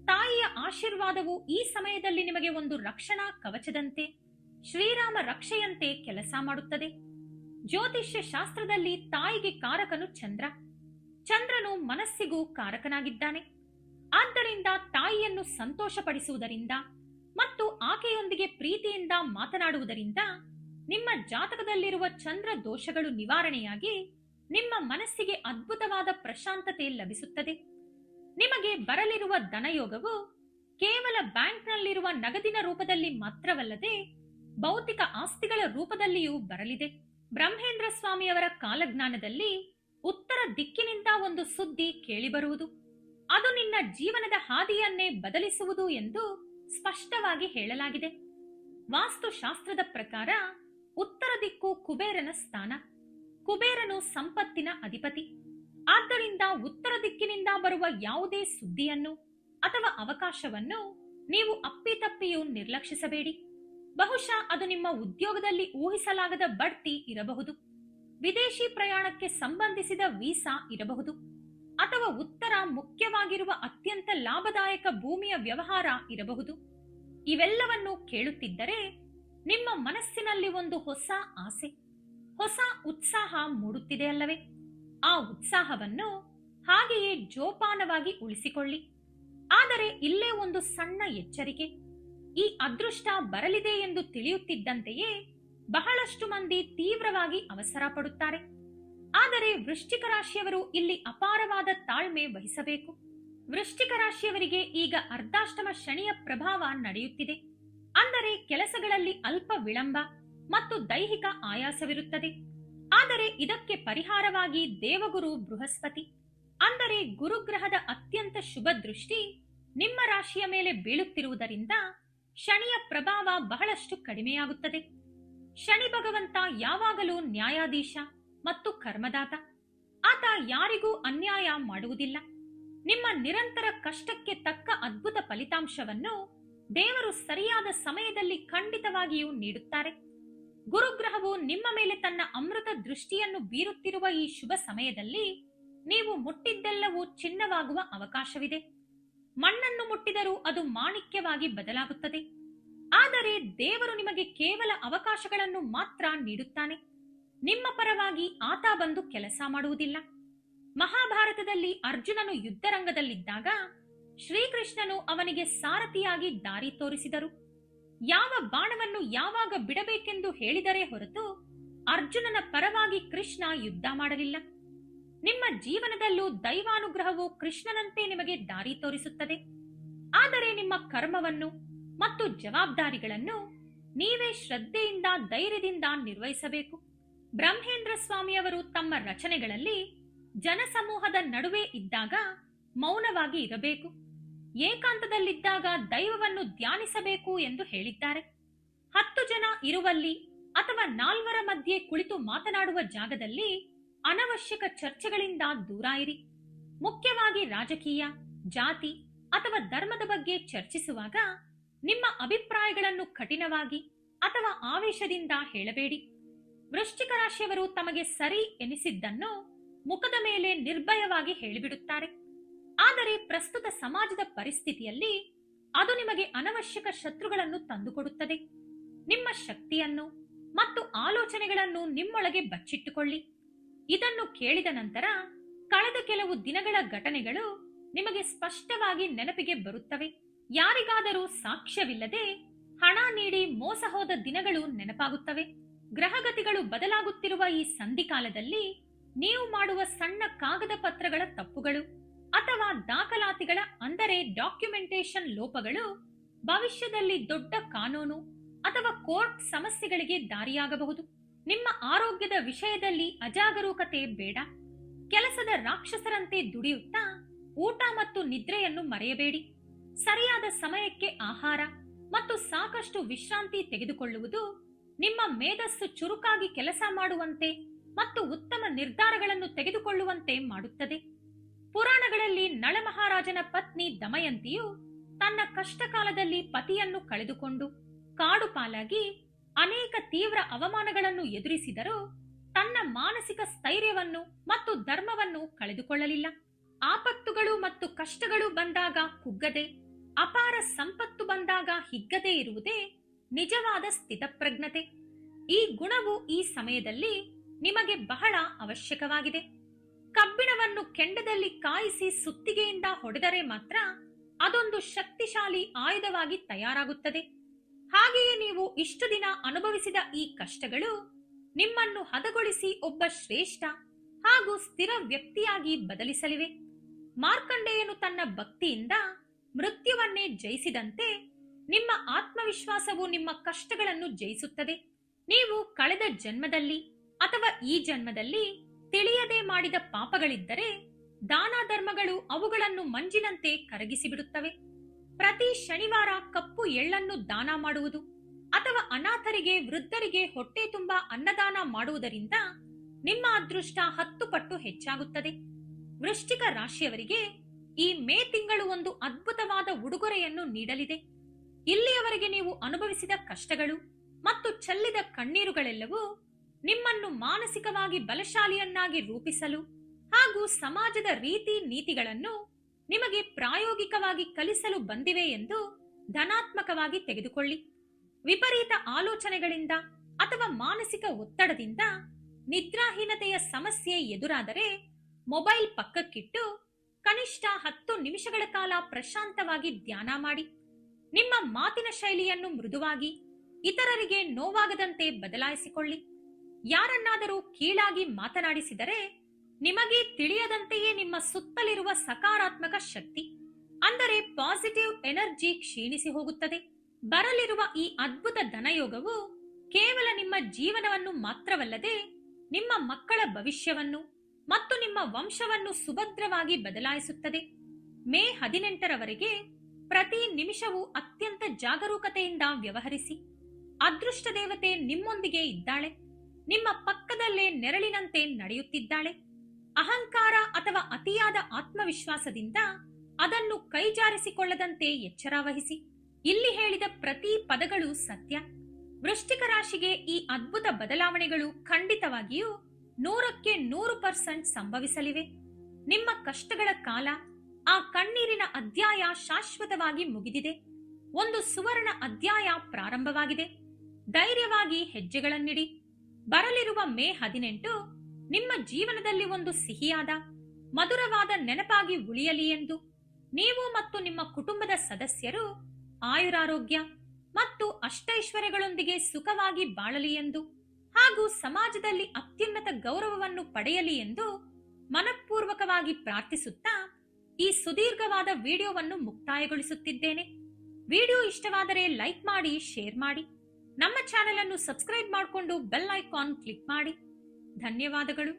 ತಾಯಿಯ ಆಶೀರ್ವಾದವು ಈ ಸಮಯದಲ್ಲಿ ನಿಮಗೆ ಒಂದು ರಕ್ಷಣಾ ಕವಚದಂತೆ, ಶ್ರೀರಾಮ ರಕ್ಷೆಯಂತೆ ಕೆಲಸ ಮಾಡುತ್ತದೆ. ಜ್ಯೋತಿಷ್ಯ ಶಾಸ್ತ್ರದಲ್ಲಿ ತಾಯಿಗೆ ಕಾರಕನು ಚಂದ್ರ. ಚಂದ್ರನು ಮನಸ್ಸಿಗೂ ಕಾರಕನಾಗಿದ್ದಾನೆ. ಆದ್ದರಿಂದ ತಾಯಿಯನ್ನು ಸಂತೋಷಪಡಿಸುವುದರಿಂದ ಮತ್ತು ಆಕೆಯೊಂದಿಗೆ ಪ್ರೀತಿಯಿಂದ ಮಾತನಾಡುವುದರಿಂದ ನಿಮ್ಮ ಜಾತಕದಲ್ಲಿರುವ ಚಂದ್ರ ದೋಷಗಳು ನಿವಾರಣೆಯಾಗಿ ನಿಮ್ಮ ಮನಸ್ಸಿಗೆ ಅದ್ಭುತವಾದ ಪ್ರಶಾಂತತೆ ಲಭಿಸುತ್ತದೆ. ನಿಮಗೆ ಬರಲಿರುವ ಧನಯೋಗವು ಕೇವಲ ಬ್ಯಾಂಕ್ನಲ್ಲಿರುವ ನಗದಿನ ರೂಪದಲ್ಲಿ ಮಾತ್ರವಲ್ಲದೆ ಭೌತಿಕ ಆಸ್ತಿಗಳ ರೂಪದಲ್ಲಿಯೂ ಬರಲಿದೆ. ಬ್ರಹ್ಮೇಂದ್ರ ಸ್ವಾಮಿಯವರ ಕಾಲಜ್ಞಾನದಲ್ಲಿ ಉತ್ತರ ದಿಕ್ಕಿನಿಂದ ಒಂದು ಸುದ್ದಿ ಕೇಳಿಬರುವುದು. ಅದು ನಿನ್ನ ಜೀವನದ ಹಾದಿಯನ್ನೇ ಬದಲಿಸುವುದು ಎಂದು ಸ್ಪಷ್ಟವಾಗಿ ಹೇಳಲಾಗಿದೆ. ವಾಸ್ತುಶಾಸ್ತ್ರದ ಪ್ರಕಾರ ಉತ್ತರ ದಿಕ್ಕು ಕುಬೇರನ ಸ್ಥಾನ. ಕುಬೇರನು ಸಂಪತ್ತಿನ ಅಧಿಪತಿ. ಆದ್ದರಿಂದ ಉತ್ತರ ದಿಕ್ಕಿನಿಂದ ಬರುವ ಯಾವುದೇ ಸುದ್ದಿಯನ್ನು ಅಥವಾ ಅವಕಾಶವನ್ನು ನೀವು ಅಪ್ಪಿತಪ್ಪಿಯೂ ನಿರ್ಲಕ್ಷಿಸಬೇಡಿ. ಬಹುಶಃ ಅದು ನಿಮ್ಮ ಉದ್ಯೋಗದಲ್ಲಿ ಊಹಿಸಲಾಗದ ಬಡ್ತಿ ಇರಬಹುದು, ವಿದೇಶಿ ಪ್ರಯಾಣಕ್ಕೆ ಸಂಬಂಧಿಸಿದ ವೀಸಾ ಇರಬಹುದು, ಅಥವಾ ಉತ್ತರ ಮುಖ್ಯವಾಗಿರುವ ಅತ್ಯಂತ ಲಾಭದಾಯಕ ಭೂಮಿಯ ವ್ಯವಹಾರ ಇರಬಹುದು. ಇವೆಲ್ಲವನ್ನು ಕೇಳುತ್ತಿದ್ದರೆ ನಿಮ್ಮ ಮನಸ್ಸಿನಲ್ಲಿ ಒಂದು ಹೊಸ ಆಸೆ, ಹೊಸ ಉತ್ಸಾಹ ಮೂಡುತ್ತಿದೆ ಅಲ್ಲವೇ? ಆ ಉತ್ಸಾಹವನ್ನು ಹಾಗೆಯೇ ಜೋಪಾನವಾಗಿ ಉಳಿಸಿಕೊಳ್ಳಿ. ಆದರೆ ಇಲ್ಲೇ ಒಂದು ಸಣ್ಣ ಎಚ್ಚರಿಕೆ. ಈ ಅದೃಷ್ಟ ಬರಲಿದೆ ಎಂದು ತಿಳಿಯುತ್ತಿದ್ದಂತೆಯೇ ಬಹಳಷ್ಟು ಮಂದಿ ತೀವ್ರವಾಗಿ ಅವಸರ ಪಡುತ್ತಾರೆ. ಆದರೆ ವೃಶ್ಚಿಕ ರಾಶಿಯವರು ಇಲ್ಲಿ ಅಪಾರವಾದ ತಾಳ್ಮೆ ವಹಿಸಬೇಕು. ವೃಶ್ಚಿಕ ರಾಶಿಯವರಿಗೆ ಈಗ ಅರ್ಧಾಷ್ಟಮ ಶನಿಯ ಪ್ರಭಾವ ನಡೆಯುತ್ತಿದೆ. ಅಂದರೆ ಕೆಲಸಗಳಲ್ಲಿ ಅಲ್ಪ ವಿಳಂಬ ಮತ್ತು ದೈಹಿಕ ಆಯಾಸವಿರುತ್ತದೆ. ಆದರೆ ಇದಕ್ಕೆ ಪರಿಹಾರವಾಗಿ ದೇವಗುರು ಬೃಹಸ್ಪತಿ, ಅಂದರೆ ಗುರುಗ್ರಹದ ಅತ್ಯಂತ ಶುಭ ದೃಷ್ಟಿ ನಿಮ್ಮ ರಾಶಿಯ ಮೇಲೆ ಬೀಳುತ್ತಿರುವುದರಿಂದ ಶನಿಯ ಪ್ರಭಾವ ಬಹಳಷ್ಟು ಕಡಿಮೆಯಾಗುತ್ತದೆ. ಶನಿ ಭಗವಂತ ಯಾವಾಗಲೂ ನ್ಯಾಯಾಧೀಶ ಮತ್ತು ಕರ್ಮದಾತ. ಆತ ಯಾರಿಗೂ ಅನ್ಯಾಯ ಮಾಡುವುದಿಲ್ಲ. ನಿಮ್ಮ ನಿರಂತರ ಕಷ್ಟಕ್ಕೆ ತಕ್ಕ ಅದ್ಭುತ ಫಲಿತಾಂಶವನ್ನು ದೇವರು ಸರಿಯಾದ ಸಮಯದಲ್ಲಿ ಖಂಡಿತವಾಗಿಯೂ ನೀಡುತ್ತಾರೆ. ಗುರುಗ್ರಹವು ನಿಮ್ಮ ಮೇಲೆ ತನ್ನ ಅಮೃತ ದೃಷ್ಟಿಯನ್ನು ಬೀರುತ್ತಿರುವ ಈ ಶುಭ ಸಮಯದಲ್ಲಿ ನೀವು ಮುಟ್ಟಿದ್ದೆಲ್ಲವೂ ಚಿನ್ನವಾಗುವ ಅವಕಾಶವಿದೆ. ಮಣ್ಣನ್ನು ಮುಟ್ಟಿದರೂ ಅದು ಮಾಣಿಕ್ಯವಾಗಿ ಬದಲಾಗುತ್ತದೆ. ಆದರೆ ದೇವರು ನಿಮಗೆ ಕೇವಲ ಅವಕಾಶಗಳನ್ನು ಮಾತ್ರ ನೀಡುತ್ತಾನೆ. ನಿಮ್ಮ ಪರವಾಗಿ ಆತ ಬಂದು ಕೆಲಸ ಮಾಡುವುದಿಲ್ಲ. ಮಹಾಭಾರತದಲ್ಲಿ ಅರ್ಜುನನು ಯುದ್ಧರಂಗದಲ್ಲಿದ್ದಾಗ ಶ್ರೀಕೃಷ್ಣನು ಅವನಿಗೆ ಸಾರಥಿಯಾಗಿ ದಾರಿ ತೋರಿಸಿದರು. ಯಾವ ಬಾಣವನ್ನು ಯಾವಾಗ ಬಿಡಬೇಕೆಂದು ಹೇಳಿದರೇ ಹೊರತು ಅರ್ಜುನನ ಪರವಾಗಿ ಕೃಷ್ಣ ಯುದ್ಧ ಮಾಡಲಿಲ್ಲ. ನಿಮ್ಮ ಜೀವನದಲ್ಲೂ ದೈವಾನುಗ್ರಹವು ಕೃಷ್ಣನಂತೆ ನಿಮಗೆ ದಾರಿ ತೋರಿಸುತ್ತದೆ. ಆದರೆ ನಿಮ್ಮ ಕರ್ಮವನ್ನು ಮತ್ತು ಜವಾಬ್ದಾರಿಗಳನ್ನು ನೀವೇ ಶ್ರದ್ಧೆಯಿಂದ ಧೈರ್ಯದಿಂದ ನಿರ್ವಹಿಸಬೇಕು. ಬ್ರಹ್ಮೇಂದ್ರ ಸ್ವಾಮಿಯವರು ತಮ್ಮ ರಚನೆಗಳಲ್ಲಿ ಜನಸಮೂಹದ ನಡುವೆ ಇದ್ದಾಗ ಮೌನವಾಗಿ ಇರಬೇಕು, ಏಕಾಂತದಲ್ಲಿದ್ದಾಗ ದೈವವನ್ನು ಧ್ಯಾನಿಸಬೇಕು ಎಂದು ಹೇಳಿದ್ದಾರೆ. 10 ಜನ ಇರುವಲ್ಲಿ ಅಥವಾ 4ರ ಮಧ್ಯೆ ಕುಳಿತು ಮಾತನಾಡುವ ಜಾಗದಲ್ಲಿ ಅನವಶ್ಯಕ ಚರ್ಚೆಗಳಿಂದ ದೂರ ಇರಿ. ಮುಖ್ಯವಾಗಿ ರಾಜಕೀಯ, ಜಾತಿ ಅಥವಾ ಧರ್ಮದ ಬಗ್ಗೆ ಚರ್ಚಿಸುವಾಗ ನಿಮ್ಮ ಅಭಿಪ್ರಾಯಗಳನ್ನು ಕಠಿಣವಾಗಿ ಅಥವಾ ಆವೇಶದಿಂದ ಹೇಳಬೇಡಿ. ವೃಶ್ಚಿಕ ರಾಶಿಯವರು ತಮಗೆ ಸರಿ ಎನಿಸಿದ್ದನ್ನು ಮುಖದ ಮೇಲೆ ನಿರ್ಭಯವಾಗಿ ಹೇಳಿಬಿಡುತ್ತಾರೆ. ಆದರೆ ಪ್ರಸ್ತುತ ಸಮಾಜದ ಪರಿಸ್ಥಿತಿಯಲ್ಲಿ ಅದು ನಿಮಗೆ ಅನವಶ್ಯಕ ಶತ್ರುಗಳನ್ನು ತಂದುಕೊಡುತ್ತದೆ. ನಿಮ್ಮ ಶಕ್ತಿಯನ್ನು ಮತ್ತು ಆಲೋಚನೆಗಳನ್ನು ನಿಮ್ಮೊಳಗೆ ಬಚ್ಚಿಟ್ಟುಕೊಳ್ಳಿ. ಇದನ್ನು ಕೇಳಿದ ನಂತರ ಕಳೆದ ಕೆಲವು ದಿನಗಳ ಘಟನೆಗಳು ನಿಮಗೆ ಸ್ಪಷ್ಟವಾಗಿ ನೆನಪಿಗೆ ಬರುತ್ತವೆ. ಯಾರಿಗಾದರೂ ಸಾಕ್ಷ್ಯವಿಲ್ಲದೆ ಹಣ ನೀಡಿ ಮೋಸ ಹೋದ ದಿನಗಳು ನೆನಪಾಗುತ್ತವೆ. ಗ್ರಹಗತಿಗಳು ಬದಲಾಗುತ್ತಿರುವ ಈ ಸಂಧಿಕಾಲದಲ್ಲಿ ನೀವು ಮಾಡುವ ಸಣ್ಣ ಕಾಗದ ಪತ್ರಗಳ ತಪ್ಪುಗಳು ಅಥವಾ ದಾಖಲಾತಿಗಳ ಅಂದರೆ ಡಾಕ್ಯುಮೆಂಟೇಶನ್ ಲೋಪಗಳು ಭವಿಷ್ಯದಲ್ಲಿ ದೊಡ್ಡ ಕಾನೂನು ಅಥವಾ ಕೋರ್ಟ್ ಸಮಸ್ಯೆಗಳಿಗೆ ದಾರಿಯಾಗಬಹುದು. ನಿಮ್ಮ ಆರೋಗ್ಯದ ವಿಷಯದಲ್ಲಿ ಅಜಾಗರೂಕತೆ ಬೇಡ. ಕೆಲಸದ ರಾಕ್ಷಸರಂತೆ ದುಡಿಯುತ್ತಾ ಊಟ ಮತ್ತು ನಿದ್ರೆಯನ್ನು ಮರೆಯಬೇಡಿ. ಸರಿಯಾದ ಸಮಯಕ್ಕೆ ಆಹಾರ ಮತ್ತು ಸಾಕಷ್ಟು ವಿಶ್ರಾಂತಿ ತೆಗೆದುಕೊಳ್ಳುವುದು ನಿಮ್ಮ ಮೇಧಸ್ಸು ಚುರುಕಾಗಿ ಕೆಲಸ ಮಾಡುವಂತೆ ಮತ್ತು ಉತ್ತಮ ನಿರ್ಧಾರಗಳನ್ನು ತೆಗೆದುಕೊಳ್ಳುವಂತೆ ಮಾಡುತ್ತದೆ. ಪುರಾಣಗಳಲ್ಲಿ ನಳಮಹಾರಾಜನ ಪತ್ನಿ ದಮಯಂತಿಯು ತನ್ನ ಕಷ್ಟಕಾಲದಲ್ಲಿ ಪತಿಯನ್ನು ಕಳೆದುಕೊಂಡು ಕಾಡು ಪಾಲಾಗಿ ಅನೇಕ ತೀವ್ರ ಅವಮಾನಗಳನ್ನು ಎದುರಿಸಿದರೂ ತನ್ನ ಮಾನಸಿಕ ಸ್ಥೈರ್ಯವನ್ನು ಮತ್ತು ಧರ್ಮವನ್ನು ಕಳೆದುಕೊಳ್ಳಲಿಲ್ಲ. ಆಪತ್ತುಗಳು ಮತ್ತು ಕಷ್ಟಗಳು ಬಂದಾಗ ಕುಗ್ಗದೆ, ಅಪಾರ ಸಂಪತ್ತು ಬಂದಾಗ ಹಿಗ್ಗದೇ ಇರುವುದೇ ನಿಜವಾದ ಸ್ಥಿತಪ್ರಜ್ಞತೆ. ಈ ಗುಣವು ಈ ಸಮಯದಲ್ಲಿ ನಿಮಗೆ ಬಹಳ ಅವಶ್ಯಕವಾಗಿದೆ. ಕಬ್ಬಿಣವನ್ನು ಕೆಂಡದಲ್ಲಿ ಕಾಯಿಸಿ ಸುತ್ತಿಗೆಯಿಂದ ಹೊಡೆದರೆ ಮಾತ್ರ ಅದೊಂದು ಶಕ್ತಿಶಾಲಿ ಆಯುಧವಾಗಿ ತಯಾರಾಗುತ್ತದೆ. ಹಾಗೆಯೇ ನೀವು ಇಷ್ಟು ದಿನ ಅನುಭವಿಸಿದ ಈ ಕಷ್ಟಗಳು ನಿಮ್ಮನ್ನು ಹದಗೊಳಿಸಿ ಒಬ್ಬ ಶ್ರೇಷ್ಠ ಹಾಗೂ ಸ್ಥಿರ ವ್ಯಕ್ತಿಯಾಗಿ ಬದಲಿಸಲಿವೆ. ಮಾರ್ಕಂಡೇಯನು ತನ್ನ ಭಕ್ತಿಯಿಂದ ಮೃತ್ಯುವನ್ನೇ ಜಯಿಸಿದಂತೆ ನಿಮ್ಮ ಆತ್ಮವಿಶ್ವಾಸವು ನಿಮ್ಮ ಕಷ್ಟಗಳನ್ನು ಜಯಿಸುತ್ತದೆ. ನೀವು ಕಳೆದ ಜನ್ಮದಲ್ಲಿ ಅಥವಾ ಈ ಜನ್ಮದಲ್ಲಿ ತಿಳಿಯದೆ ಮಾಡಿದ ಪಾಪಗಳಿದ್ದರೆ ದಾನ ಧರ್ಮಗಳು ಅವುಗಳನ್ನು ಮಂಜಿನಂತೆ ಕರಗಿಸಿಬಿಡುತ್ತವೆ. ಪ್ರತಿ ಶನಿವಾರ ಕಪ್ಪು ಎಳ್ಳನ್ನು ದಾನ ಮಾಡುವುದು ಅಥವಾ ಅನಾಥರಿಗೆ, ವೃದ್ಧರಿಗೆ ಹೊಟ್ಟೆ ತುಂಬಾ ಅನ್ನದಾನ ಮಾಡುವುದರಿಂದ ನಿಮ್ಮ ಅದೃಷ್ಟ 10 ಪಟ್ಟು ಹೆಚ್ಚಾಗುತ್ತದೆ. ವೃಶ್ಚಿಕ ರಾಶಿಯವರಿಗೆ ಈ ಮೇ ತಿಂಗಳು ಒಂದು ಅದ್ಭುತವಾದ ಉಡುಗೊರೆಯನ್ನು ನೀಡಲಿದೆ. ಇಲ್ಲಿಯವರೆಗೆ ನೀವು ಅನುಭವಿಸಿದ ಕಷ್ಟಗಳು ಮತ್ತು ಚೆಲ್ಲಿದ ಕಣ್ಣೀರುಗಳೆಲ್ಲವೂ ನಿಮ್ಮನ್ನು ಮಾನಸಿಕವಾಗಿ ಬಲಶಾಲಿಯನ್ನಾಗಿ ರೂಪಿಸಲು ಹಾಗೂ ಸಮಾಜದ ರೀತಿ ನೀತಿಗಳನ್ನು ನಿಮಗೆ ಪ್ರಾಯೋಗಿಕವಾಗಿ ಕಲಿಸಲು ಬಂದಿವೆ ಎಂದು ಧನಾತ್ಮಕವಾಗಿ ತೆಗೆದುಕೊಳ್ಳಿ. ವಿಪರೀತ ಆಲೋಚನೆಗಳಿಂದ ಅಥವಾ ಮಾನಸಿಕ ಒತ್ತಡದಿಂದ ನಿದ್ರಾಹೀನತೆಯ ಸಮಸ್ಯೆ ಎದುರಾದರೆ ಮೊಬೈಲ್ ಪಕ್ಕಕ್ಕಿಟ್ಟು ಕನಿಷ್ಠ 10 ನಿಮಿಷಗಳ ಕಾಲ ಪ್ರಶಾಂತವಾಗಿ ಧ್ಯಾನ ಮಾಡಿ. ನಿಮ್ಮ ಮಾತಿನ ಶೈಲಿಯನ್ನು ಮೃದುವಾಗಿ, ಇತರರಿಗೆ ನೋವಾಗದಂತೆ ಬದಲಾಯಿಸಿಕೊಳ್ಳಿ. ಯಾರನ್ನಾದರೂ ಕೀಳಾಗಿ ಮಾತನಾಡಿಸಿದರೆ ನಿಮಗೆ ತಿಳಿಯದಂತೆಯೇ ನಿಮ್ಮ ಸುತ್ತಲಿರುವ ಸಕಾರಾತ್ಮಕ ಶಕ್ತಿ ಅಂದರೆ ಪಾಸಿಟಿವ್ ಎನರ್ಜಿ ಕ್ಷೀಣಿಸಿ ಹೋಗುತ್ತದೆ. ಬರಲಿರುವ ಈ ಅದ್ಭುತ ಧನಯೋಗವು ಕೇವಲ ನಿಮ್ಮ ಜೀವನವನ್ನು ಮಾತ್ರವಲ್ಲದೆ ನಿಮ್ಮ ಮಕ್ಕಳ ಭವಿಷ್ಯವನ್ನು ಮತ್ತು ನಿಮ್ಮ ವಂಶವನ್ನು ಸುಭದ್ರವಾಗಿ ಬದಲಾಯಿಸುತ್ತದೆ. ಮೇ 18ರವರೆಗೆ ಪ್ರತಿ ನಿಮಿಷವೂ ಅತ್ಯಂತ ಜಾಗರೂಕತೆಯಿಂದ ವ್ಯವಹರಿಸಿ. ಅದೃಷ್ಟ ದೇವತೆ ನಿಮ್ಮೊಂದಿಗೆ ಇದ್ದಾಳೆ. ನಿಮ್ಮ ಪಕ್ಕದಲ್ಲೇ ನೆರಳಿನಂತೆ ನಡೆಯುತ್ತಿದ್ದಾಳೆ. ಅಹಂಕಾರ ಅಥವಾ ಅತಿಯಾದ ಆತ್ಮವಿಶ್ವಾಸದಿಂದ ಅದನ್ನು ಕೈಜಾರಿಸಿಕೊಳ್ಳದಂತೆ ಎಚ್ಚರ ವಹಿಸಿ. ಇಲ್ಲಿ ಹೇಳಿದ ಪ್ರತಿ ಪದಗಳು ಸತ್ಯ. ವೃಶ್ಚಿಕ ರಾಶಿಗೆ ಈ ಅದ್ಭುತ ಬದಲಾವಣೆಗಳು ಖಂಡಿತವಾಗಿಯೂ 100% ಸಂಭವಿಸಲಿವೆ. ನಿಮ್ಮ ಕಷ್ಟಗಳ ಕಾಲ, ಆ ಕಣ್ಣೀರಿನ ಅಧ್ಯಾಯ ಶಾಶ್ವತವಾಗಿ ಮುಗಿದಿದೆ. ಒಂದು ಸುವರ್ಣ ಅಧ್ಯಾಯ ಪ್ರಾರಂಭವಾಗಿದೆ. ಧೈರ್ಯವಾಗಿ ಹೆಜ್ಜೆಗಳನ್ನಿಡಿ. ಬರಲಿರುವ ಮೇ 18 ನಿಮ್ಮ ಜೀವನದಲ್ಲಿ ಒಂದು ಸಿಹಿಯಾದ, ಮಧುರವಾದ ನೆನಪಾಗಿ ಉಳಿಯಲಿ ಎಂದು, ನೀವು ಮತ್ತು ನಿಮ್ಮ ಕುಟುಂಬದ ಸದಸ್ಯರು ಆಯುರಾರೋಗ್ಯ ಮತ್ತು ಅಷ್ಟೈಶ್ವರ್ಯಗಳೊಂದಿಗೆ ಸುಖವಾಗಿ ಬಾಳಲಿ ಎಂದು, ಹಾಗೂ ಸಮಾಜದಲ್ಲಿ ಅತ್ಯುನ್ನತ ಗೌರವವನ್ನು ಪಡೆಯಲಿ ಎಂದು ಮನಪೂರ್ವಕವಾಗಿ ಪ್ರಾರ್ಥಿಸುತ್ತಾ ಈ ಸುದೀರ್ಘವಾದ ವಿಡಿಯೋವನ್ನು ಮುಕ್ತಾಯಗೊಳಿಸುತ್ತಿದ್ದೇನೆ. ವಿಡಿಯೋ ಇಷ್ಟವಾದರೆ ಲೈಕ್ ಮಾಡಿ, ಶೇರ್ ಮಾಡಿ, ನಮ್ಮ ಚಾನೆಲ್ ಅನ್ನು ಸಬ್ಸ್ಕ್ರೈಬ್ ಮಾಡಿಕೊಂಡು ಬೆಲ್ ಐಕಾನ್ ಕ್ಲಿಕ್ ಮಾಡಿ. ಧನ್ಯವಾದಗಳು.